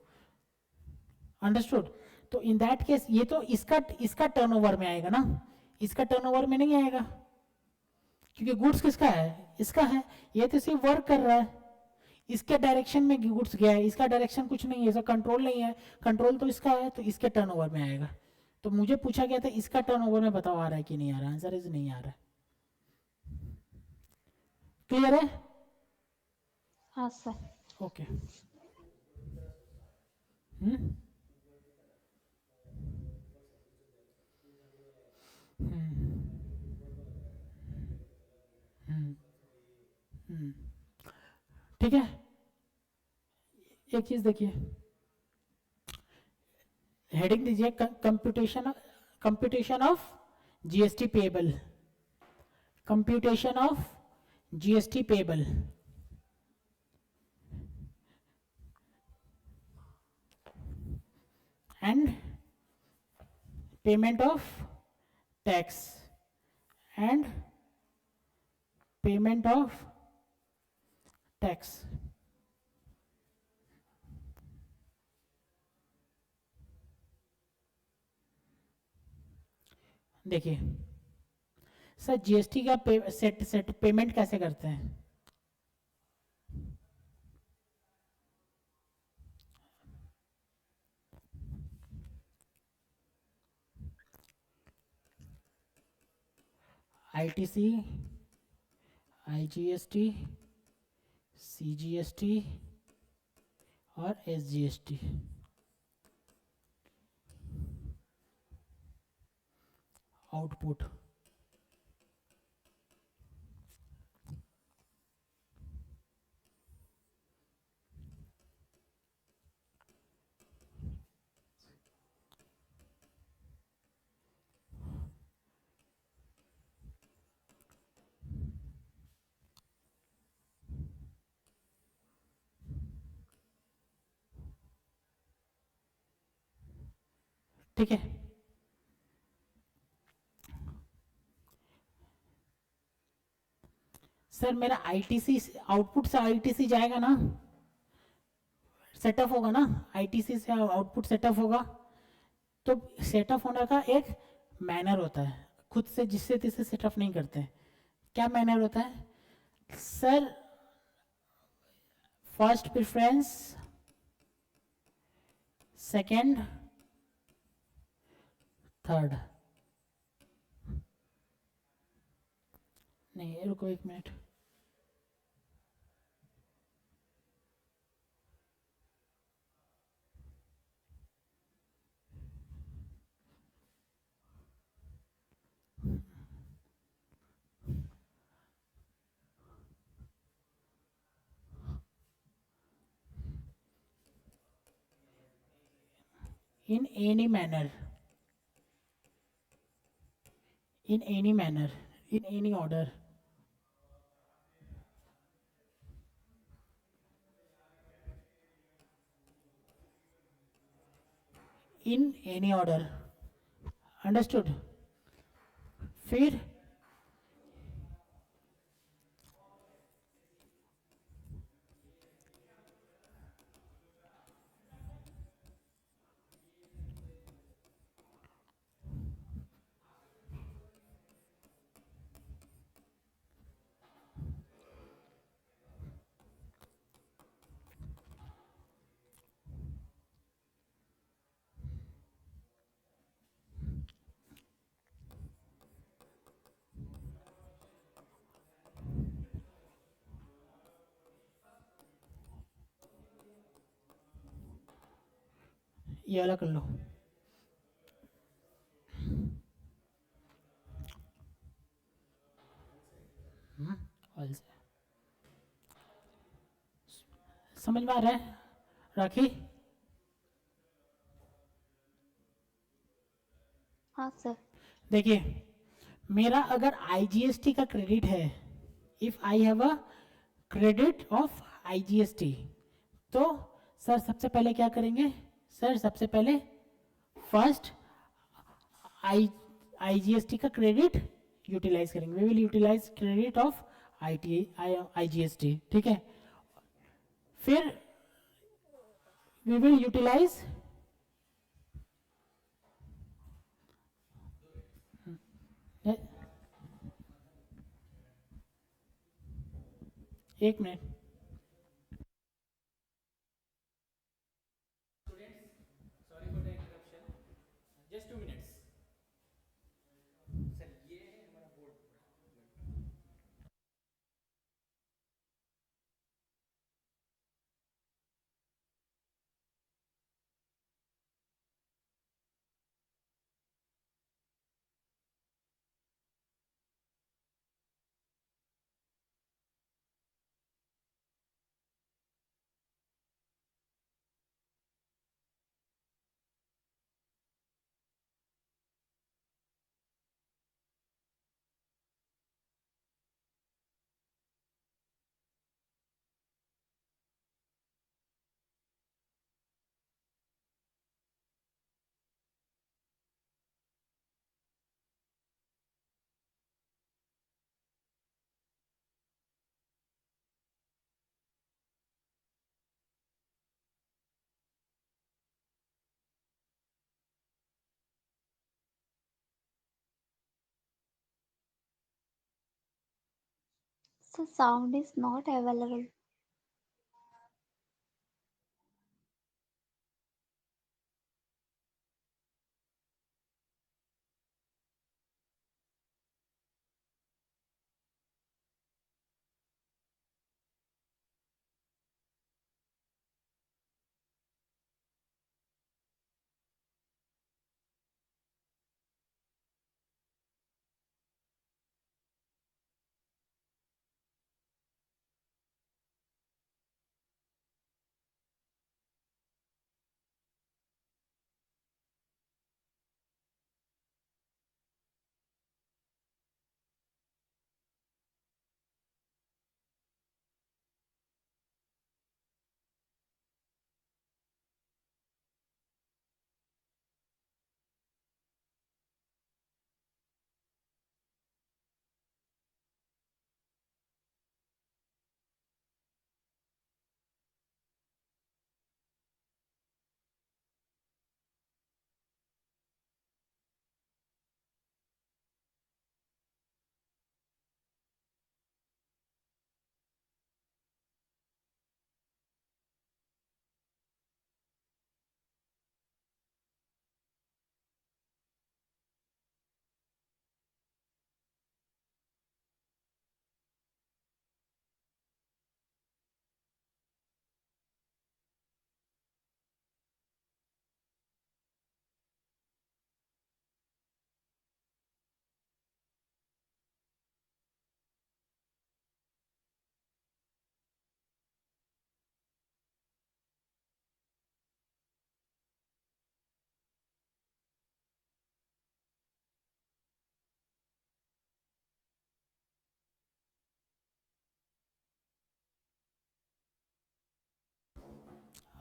अंडरस्टूड? तो इन दैट केस ये तो इसका टर्नओवर में आएगा ना, इसका टर्नओवर में नहीं आएगा, क्योंकि गुड्स किसका है? इसका है। ये तो सिर्फ वर्क कर रहा है, इसके डायरेक्शन में गुड्स गया है, इसका डायरेक्शन कुछ नहीं है, इसका कंट्रोल नहीं है, कंट्रोल तो इसका है, तो इसके टर्नओवर में आएगा। तो मुझे पूछा गया था इसका टर्नओवर में बताओ आ रहा है कि नहीं आ रहा? आंसर इज नहीं आ रहा है। क्लियर है? हाँ सर। ओके। ठीक है, एक चीज देखिए, हेडिंग दीजिए computation of GST payable, computation of GST payable, and payment of tax, and payment of tax. देखिए सर जीएसटी का सेट पेमेंट कैसे करते हैं? आईटीसी, आईजीएसटी, सीजीएसटी और एसजीएसटी। आउटपुट ठीक है। सर मेरा आईटीसी आउटपुट से आईटीसी जाएगा ना, सेटअप होगा ना, आईटीसी से आउटपुट सेटअप होगा। तो सेटअप होने का एक मैनर होता है, खुद से जिससे तिससे सेटअप नहीं करते। क्या मैनर होता है sir? First preference, second, third. नहीं रुको एक minute, in any manner, in any manner, in any order, in any order, understood? फिर ये वाला कर लो। ऑयल से समझ में आ रहा है राखी? हाँ सर। देखिए मेरा अगर आईजीएसटी का क्रेडिट है, if I have a credit of IGST, तो सर सबसे पहले क्या करेंगे? सर सबसे पहले फर्स्ट आईजीएसटी का क्रेडिट यूटिलाइज करेंगे। We will utilise credit of IGST, ठीक है। फिर वी विल यूटिलाइज एक minute, sorry for the interruption, just 2 minutes. So sound is not available.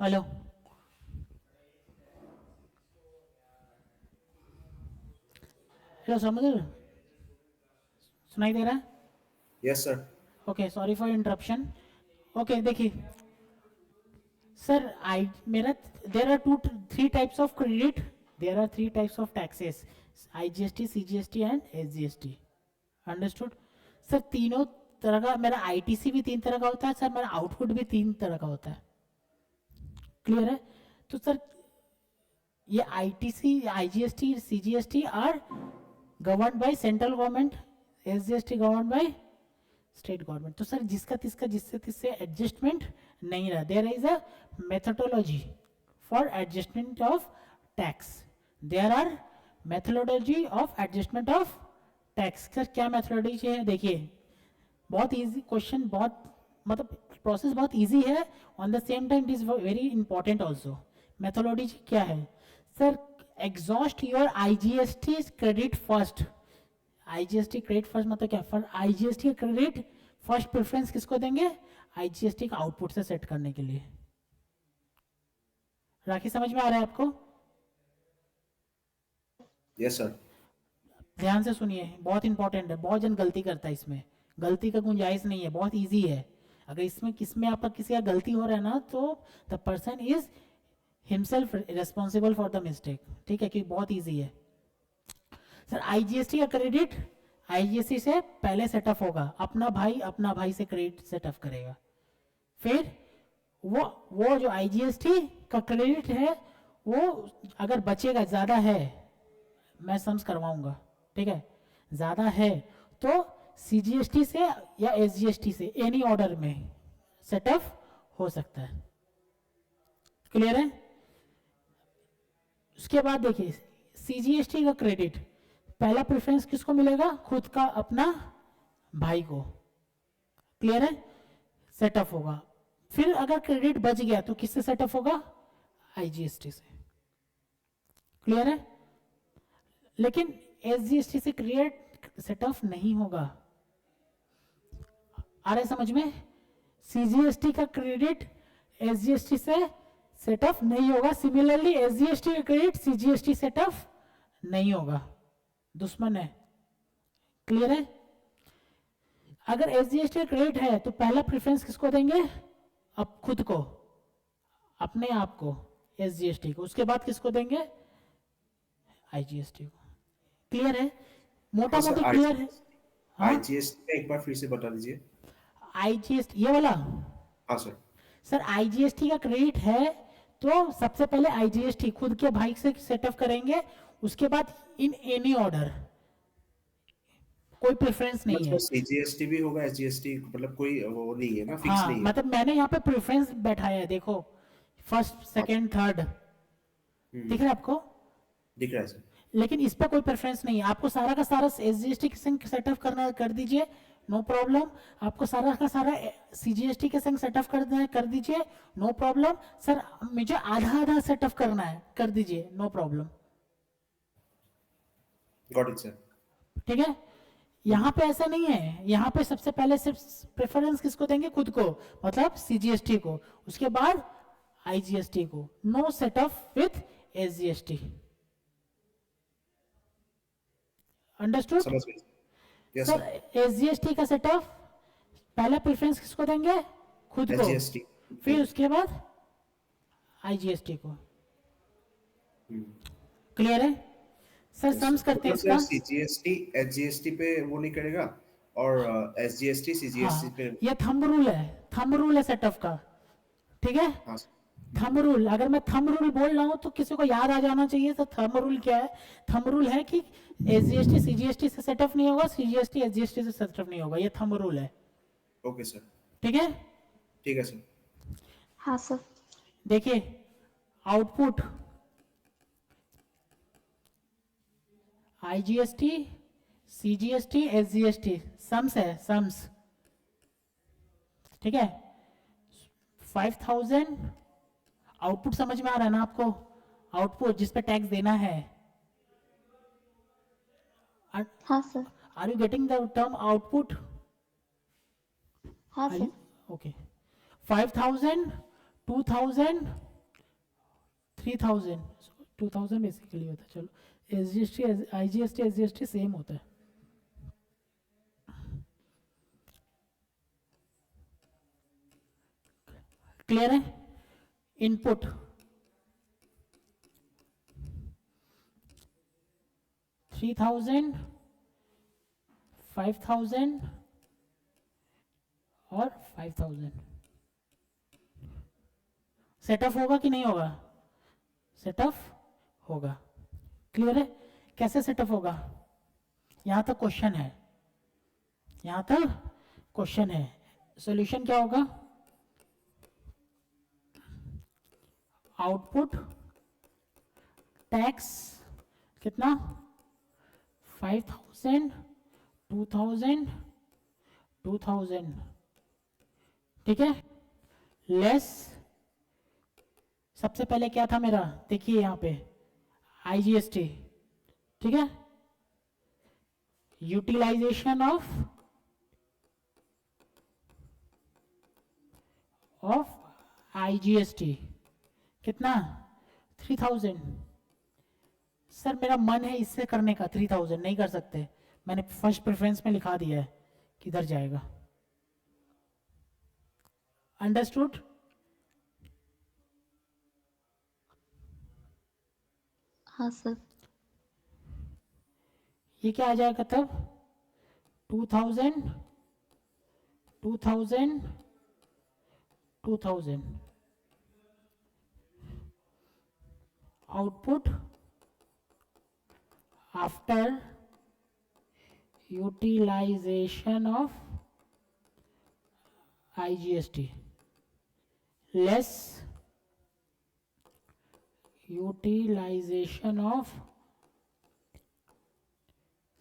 Hello, hello समझ रहे हो? सुनाई दे रहा है? Yes, sir. Okay, sorry for interruption. Okay, देखिए सर, आई मेरा there are two three types of credit, there are three types of taxes, IGST, CGST and SGST. Understood? Sir तीनों तरह का मेरा ITC भी तीन तरह का होता है सर, मेरा आउटपुट भी तीन तरह का होता है. क्लियर है? तो सर ये ITC, IGST, CGST are govern by central government, SGST govern by state government. तो सर जिसका तिसका जिससे तिससे एडजस्टमेंट नहीं रहा. There is a methodology for adjustment of tax. There are methodology of adjustment of tax. Sir क्या methodology है? देखिए बहुत इजी क्वेश्चन, बहुत मतलब प्रोसेस बहुत इजी है, on the same time it is very important also. Methodology क्या है sir? Exhaust your IGST credit first. IGST credit first मतलब क्या? For IGST credit first preference किसको देंगे? IGST का आउटपुट से सेट करने के लिए. राखी समझ में आ रहा है आपको? Yes, sir. ध्यान से सुनिए, बहुत इंपॉर्टेंट है, बहुत जन गलती करता है इसमें. गलती का गुंजाइश नहीं है, बहुत इजी है. अगर इसमें किसमें आपका किसी का गलती हो रहा है ना, तो the person is himself responsible for the mistake. ठीक है, क्योंकि बहुत इजी है. सर IGST का क्रेडिट IGST से पहले सेटअप होगा. अपना भाई से क्रेडिट सेटअप करेगा. फिर वो जो IGST का क्रेडिट है, वो अगर बचेगा ज़्यादा है, मैं सम्स करवाऊंगा. ठीक है, ज़्यादा है तो CGST से या SGST से एनी ऑर्डर में सेटअप हो सकता है. क्लियर है? उसके बाद देखिए CGST का क्रेडिट पहला प्रेफरेंस किसको मिलेगा? खुद का अपना भाई को. क्लियर है? सेटअप होगा. फिर अगर क्रेडिट बच गया तो किससे सेटअप होगा? IGST से. क्लियर है? लेकिन SGST से क्रेडिट सेटअप नहीं होगा. आ रहा है समझ में? CGST का क्रेडिट SGST से सेटअप नहीं होगा. सिमिलरली SGST का क्रेडिट CGST सेटअप नहीं होगा. दुश्मन है. क्लियर है? अगर SGST का क्रेडिट है तो पहला प्रेफरेंस किसको देंगे? अब खुद को, अपने आप को, SGST को. उसके बाद किसको देंगे? IGST को. क्लियर है? मोटा हाँ, सर, मोटी क्लियर है? हाँ IGST का एक बार फिर से बता दीजिए. आईजीएसटी ये वाला, हाँ सर। सर आईजीएसटी का क्रेडिट है तो सबसे पहले आईजीएसटी खुद के भाई से सेटअप करेंगे, उसके बाद इन एनी ऑर्डर, कोई प्रेफरेंस नहीं है। सीजीएसटी भी होगा, एसजीएसटी, मतलब कोई वो नहीं है ना, फिक्स हाँ नहीं है। मतलब मैंने यहाँ पे प्रेफरेंस बैठाया है, देखो फर्स्ट सेकंड थर्ड दिख रहा है आपको, दिख रहा है सर। लेकिन इस पर कोई प्रेफरेंस नहीं है। आपको सारा का सारा एसजीएसटी के संग सेटअप करना कर दीजिए, नो प्रॉब्लम। आपको सारा का सारा सीजीएसटी के संग सेटअप करना है कर दीजिए, नो प्रॉब्लम। सर मुझे आधा आधा सेटअप करना है कर दीजिए, no problem. Got it sir. ठीक है, यहाँ पे ऐसा नहीं है, यहाँ पे सबसे पहले सिर्फ प्रेफरेंस किसको देंगे, खुद को, मतलब सीजीएसटी को, उसके बाद आईजीएसटी को, no setup with SGST. Understood समझ गए। Yes sir, sir. एसजीएसटी का सेटअप पहला प्रेफरेंस किसको देंगे, खुद को, एसजीएसटी। फिर उसके बाद आईजीएसटी को। क्लियर है सर? सम्स करते हैं मतलब इसका। सर सीजीएसटी एसजीएसटी पे वो नहीं करेगा, और एसजीएसटी सीजीएसटी हाँ पे। ये थंब रूल है, थंब रूल है सेटअप का, ठीक है। हाँ थंब रूल, अगर मैं थंब रूल बोल रहा हूँ तो किसी को याद आ जाना चाहिए। तो थंब रूल क्या है? थंब रूल है कि एसजीएसटी सीजीएसटी से सेटअप नहीं होगा, सीजीएसटी एसजीएसटी से सेटअप नहीं होगा, ये थंब रूल है, ओके सर। ठीक है। ठीक है सर। हाँ सर। देखिए output IGST CGST SGST sums है, सम्स, ठीक है। 5000 आउटपुट समझ में आ रहा है ना आपको? आउटपुट जिस पे टैक्स देना है। हाँ sir. Are you getting the term output? हाँ सर। ओके, 5000 2000 3000 2000 बेसिकली होता है। चलो एसजीएसटी आईजीएसटी एसजीएसटी सेम होता है। क्लियर है? इनपुट 3000 5000 और 5000। सेटअप होगा कि नहीं होगा? सेटअप होगा। क्लियर है? कैसे सेटअप होगा? यहां तक क्वेश्चन है, यहां तक क्वेश्चन है। सॉल्यूशन क्या होगा? आउटपुट टैक्स कितना? 5000 2000 2000, ठीक है। लेस, सबसे पहले क्या था मेरा, देखिए यहां पे आईजीएसटी, ठीक है। यूटिलाइजेशन ऑफ आईजीएसटी कितना? 3000। सर मेरा मन है इससे करने का, 3000 नहीं कर सकते, मैंने फर्स्ट प्रेफरेंस में लिखा दिया है किधर जाएगा। अंडरस्टूड? हाँ सर। ये क्या आ जाएगा तब? 2000 2000 2000 output after utilisation of IGST less utilization of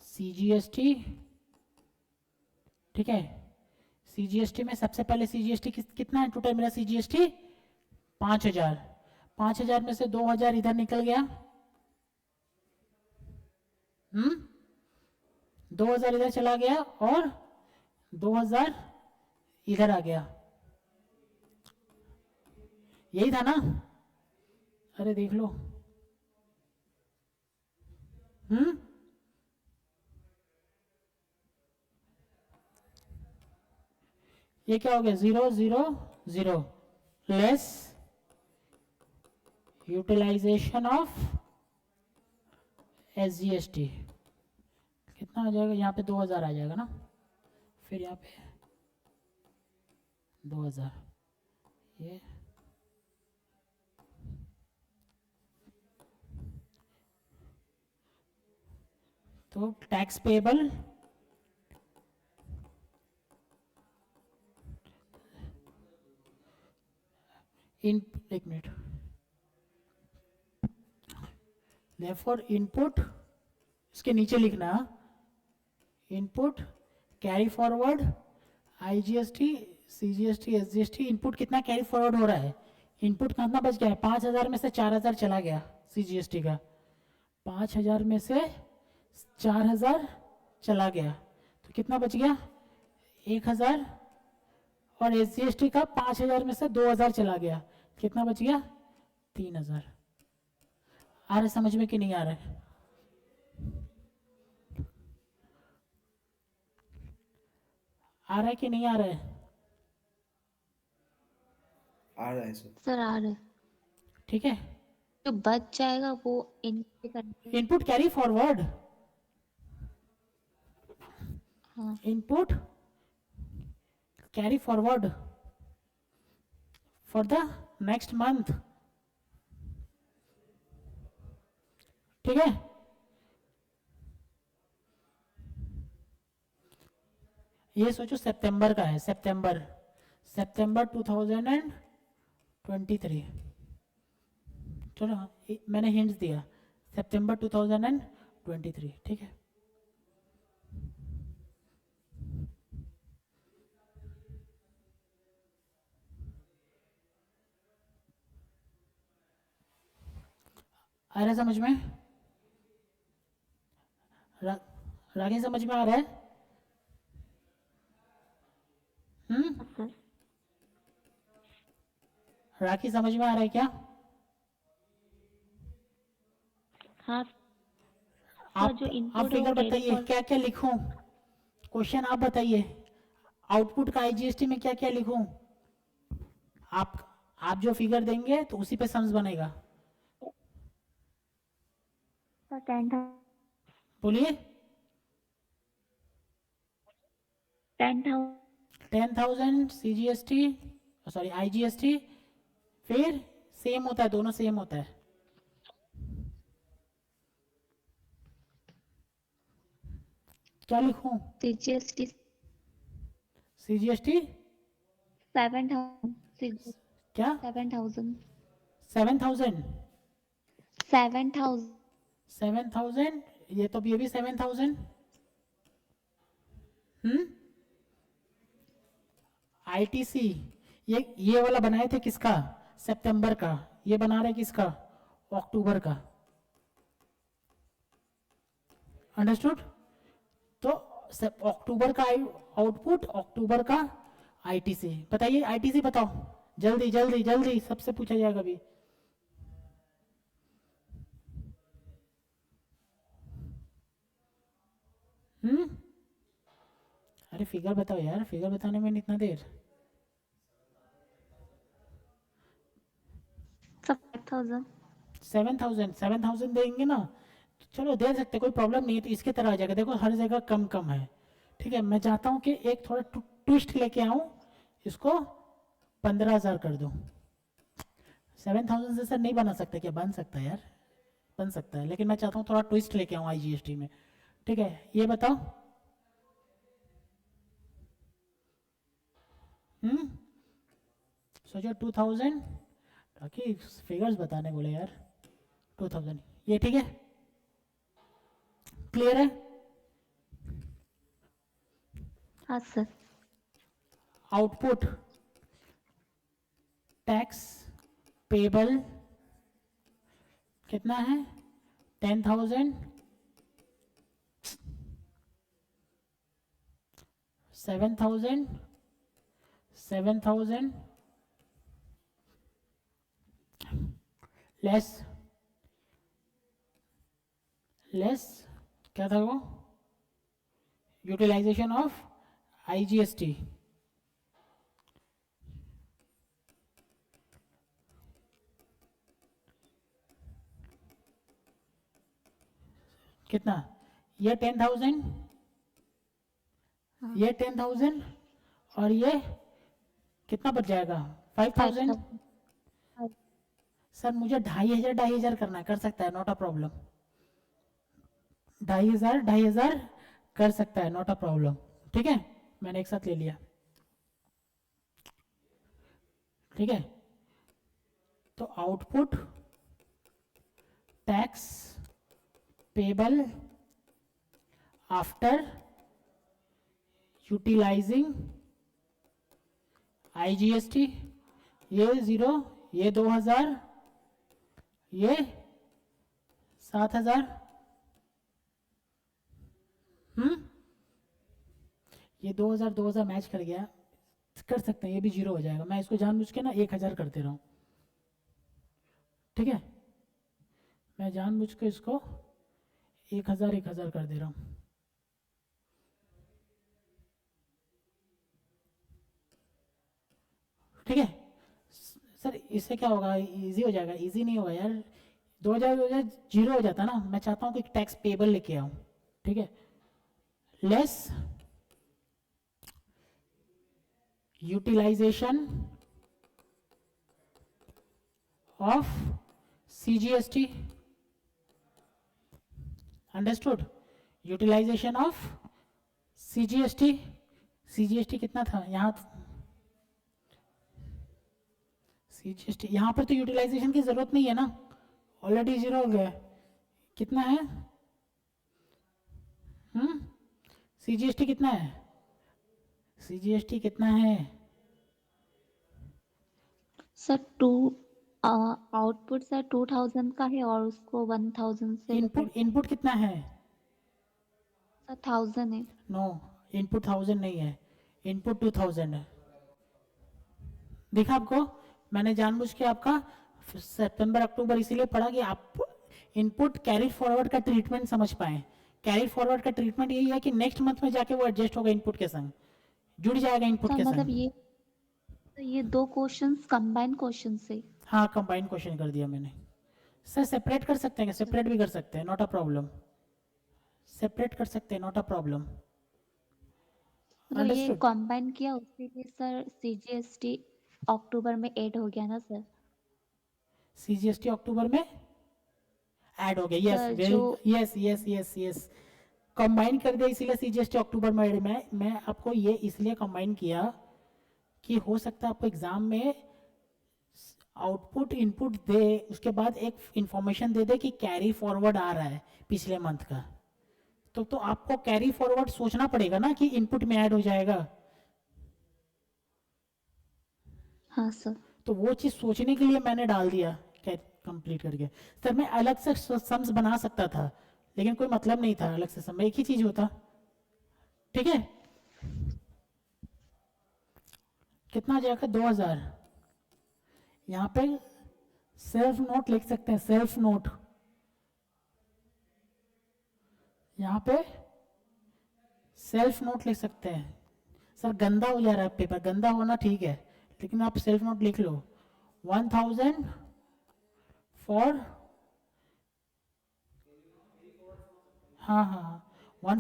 CGST, ठीक है। CGST में सबसे पहले CGST कितना है टोटल मेरा? CGST 5000, 5000 में से 2000 इधर निकल गया, 2000 इधर चला गया और 2000 इधर आ गया, यही था ना? अरे देख लो, ये क्या हो गया? 0 0 0 लेस यूटिलाइजेशन ऑफ SGST कितना आ जाएगा? यहाँ पे 2000 आ जाएगा ना, फिर यहाँ पे 2000, ये तो टैक्स पेबल इन, एक मिनट, therefore इनपुट, इसके नीचे लिखना input carry forward IGST CGST SGST, input कितना कैरी फॉरवर्ड हो रहा है, इनपुट कितना बच गया है, 5000 में से 4000 चला गया सीजीएसटी का, 5000 में से 4000 चला गया, तो कितना बच गया 1000, और एसजीएसटी का 5000 में से 2000 चला गया, कितना बच गया 3000। आ रहा है समझ में कि नहीं आ रहा है? आ रहा है कि नहीं आ रहा है? आ रहा है सर। सर आ रहे, ठीक है, जो बच जाएगा वो इनके करके। इनपुट कैरी फॉरवर्ड, हाँ input carry forward for the next month, ठीक है। ये सोचो सितंबर का है, सितंबर 2023, चलो मैंने हिंट्स दिया, सितंबर 2023, ठीक है। आ रहा है समझ में? रागी समझ में आ रहा है? सर, राखी समझ में आ रहा है क्या? हाँ आप जो आप इनपुट है फिगर वो कैरी बताइए, क्या क्या लिखूं, क्वेश्चन आप बताइए, आउटपुट का आईजीएसटी में क्या क्या लिखूं, आप जो फिगर देंगे तो उसी पे सम्स बनेगा, फॉर 10,000, बोलिए। 10,000 10,000 सीजीएसटी, सॉरी आईजीएसटी, फिर सेम होता है, दोनों सेम होता है, क्या लिखूं, सीजीएसटी सीजीएसटी 7,000, क्या 7,000, 7,000, 7,000, 7,000, ये तो ये भी 7,000, आईटीसी, ये वाला बनाए थे किसका, सितंबर का, ये बना रहे किसका, अक्टूबर का, अंडरस्टूड। तो अक्टूबर का आउटपुट, अक्टूबर का आईटीसी, बताइए आईटीसी बताओ, जल्दी जल्दी जल्दी, सबसे पूछा जाएगा अभी। अरे फिगर बताओ यार, फिगर बताने में इतना देर, 5,000, 7,000 देंगे ना, तो चलो दे सकते, कोई प्रॉब्लम नहीं है, तो इसके तरह आ जाएगा, देखो हर जगह कम कम है, ठीक है। मैं चाहता हूँ कि एक थोड़ा ट्विस्ट लेके आऊँ, इसको 15,000 कर दूँ, 7,000 से सर नहीं बना सकता क्या, बन सकता है यार, बन सकता है, लेकिन मैं चाहता हूँ थोड़ा ट्विस्ट लेके आऊँ आईजीएसटी में, ठीक है। ये बताओ, सोचो 2,000, ताकि फिगर्स बताने बोले यार, 2,000, ये ठीक है, क्लियर है। हाँ सर, आउटपुट टैक्स पेबल कितना है, 10,000, 7,000, 7,000 लेस क्या था वो, यूटिलाइजेशन ऑफ आईजीएसटी, कितना, ये 10,000, ये 10,000, और ये कितना बच जाएगा 5000। 5000। सर मुझे 2500 करना है, कर सकता है, नॉट अ प्रॉब्लम। 2500 कर सकता है, नॉट अ प्रॉब्लम। ठीक है, मैंने एक साथ ले लिया। ठीक है, तो output tax payable after utilising IGST, ये 0, ये 2000, ये 7000, ये 2000 मैच कर गया, कर सकते हैं, ये भी 0 हो जाएगा। मैं इसको जानबूझ के ना 1000 करते रहा हूँ। ठीक है, मैं जानबूझ के इसको 1000 कर दे रहा हूँ। ठीक है सर, इससे क्या होगा, इजी हो जाएगा? इजी नहीं होगा यार, 2000 जीरो हो जाता ना। मैं चाहता हूँ कि टैक्स पेबल लेके आऊँ। ठीक है, less utilisation of CGST, understood? Utilisation of CGST, CGST कितना था यहाँ, सीजीएसटी यहाँ पर तो यूटिलाइजेशन की जरूरत नहीं है ना, ऑलरेडी 0 हो गया। कितना है सीजीएसटी कितना है, सीजीएसटी कितना है? सर आउटपुट सर 2000 का है और उसको 1000 से इनपुट, इनपुट कितना है? सर 1000 है। नो, इनपुट 1000 नहीं है, इनपुट 2000 है। देखा आपको, मैंने जानबूझ के आपका सितंबर अक्टूबर इसीलिए पढ़ा कि आप इनपुट कैरी फॉरवर्ड का ट्रीटमेंट समझ पाए। कैरी फॉरवर्ड का ट्रीटमेंट यही है कि नेक्स्ट मंथ में जाके वो एडजस्ट होगा इनपुट के संग, जुड़ जाएगा इनपुट सर के मतलब संग। ये दो क्वेश्चंस कंबाइन क्वेश्चन से। हाँ, कंबाइन क्वेश्चन कर दिया मैंने। सर सेपरेट कर सकते हैं, सेपरेट भी कर सकते हैं, नॉट अ प्रॉब्लम। सेपरेट कर सकते हैं, नॉट अ प्रॉब्लम। मतलब ये अंडरस्टूड? कंबाइन किया उसके लिए सर सीजीएसटी अक्टूबर में ऐड हो गया ना सर। सीजीएसटी अक्टूबर में ऐड हो गया, यस, सर जो very yes yes yes yes, combine कर दिया इसीलिए सीजीएसटी अक्टूबर में ऐड। मैं आपको ये इसलिए कंबाइन किया कि हो सकता है आपको एग्जाम में आउटपुट इनपुट दे, उसके बाद एक इंफॉर्मेशन दे दे कि कैरी फॉरवर्ड आ रहा है पिछले मंथ का, तो आपको कैरी फॉरवर्ड सोचना पड़ेगा ना कि इनपुट में ऐड हो जाएगा। हाँ सर। तो वो चीज सोचने के लिए मैंने डाल दिया कंप्लीट करके। सर मैं अलग से सम्स बना सकता था, लेकिन कोई मतलब नहीं था अलग से सम, एक ही चीज होता। ठीक है, कितना आ जाएगा 2000। यहाँ पे सेल्फ नोट लिख सकते हैं, सेल्फ नोट, यहाँ पे सेल्फ नोट लिख सकते हैं। सर गंदा हो जा रहा है पेपर, गंदा होना ठीक है, लेकिन आप सेल्फ नोट लिख लो। 1000 फॉर, हाँ हाँ हाँ, 1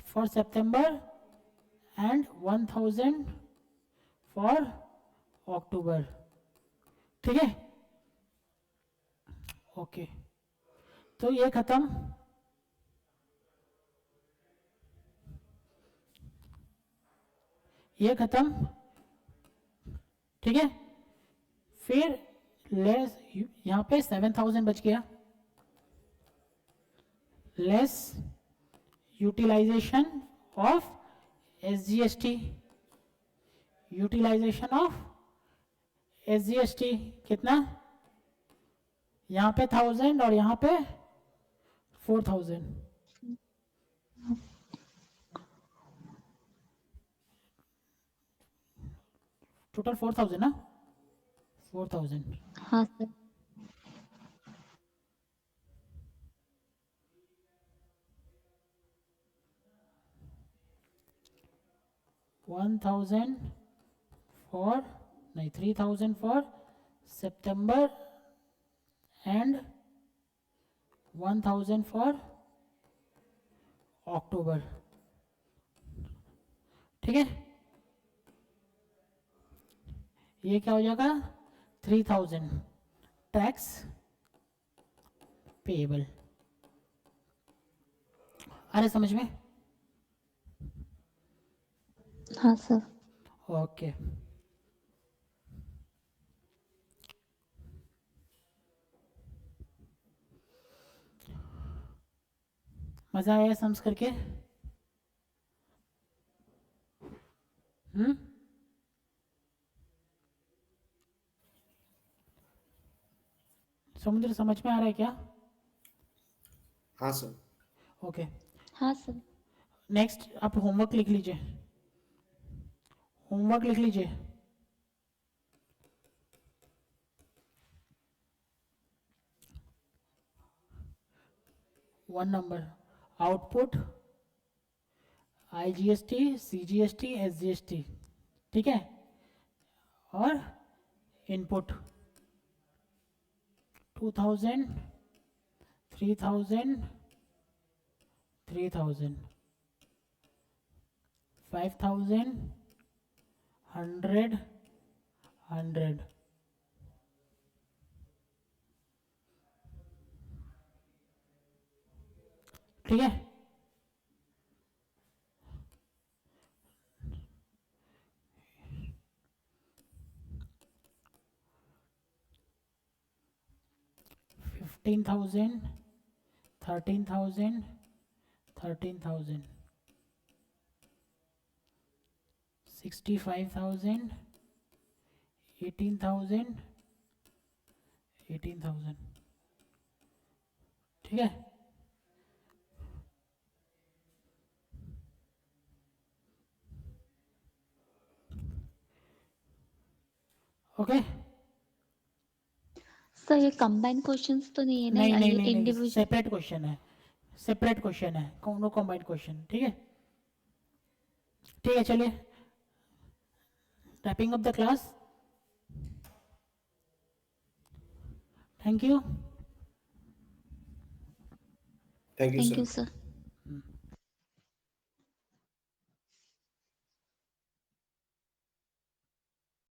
for September and 1000 for October. ठीक है, ओके, तो ये खत्म। ये खत्म। ठीक है, फिर लेस, यहाँ पे 7000 बच गया, less utilisation of SGST, utilisation of SGST कितना, यहाँ पे 1000 और यहाँ पे 4000, टोटल 4000 ना, 4000। हाँ सर। 1000 फॉर, नहीं 3000 for September and 1000 for October. ठीक है, ये क्या हो जाएगा 3000 टैक्स पेएबल। आ रहा समझ में? हाँ सर। ओके मजा आया सम्स करके? समुद्र समझ में आ रहा है क्या? हाँ सर। ओके हाँ सर। नेक्स्ट आप होमवर्क लिख लीजिए, होमवर्क लिख लीजिए। One number output IGST CGST SGST, ठीक है, और इनपुट 2000 3000 3000 5000 100 100, ठीक है। फिफ्टीन थाउजेंड 13,000 13,000 65,000 18,000 18,000, ठीक है। ओके सर ये कंबाइन क्वेश्चंस तो नहीं है ना, नहीं नहीं ये नहीं नहीं इंडिविजुअल? सेपरेट क्वेश्चन है, सेपरेट क्वेश्चन है, नो कॉम्बाइंड क्वेश्चन, ठीक है। ठीक है चलिए wrapping up the class, thank you. Thank you thank sir. You sir.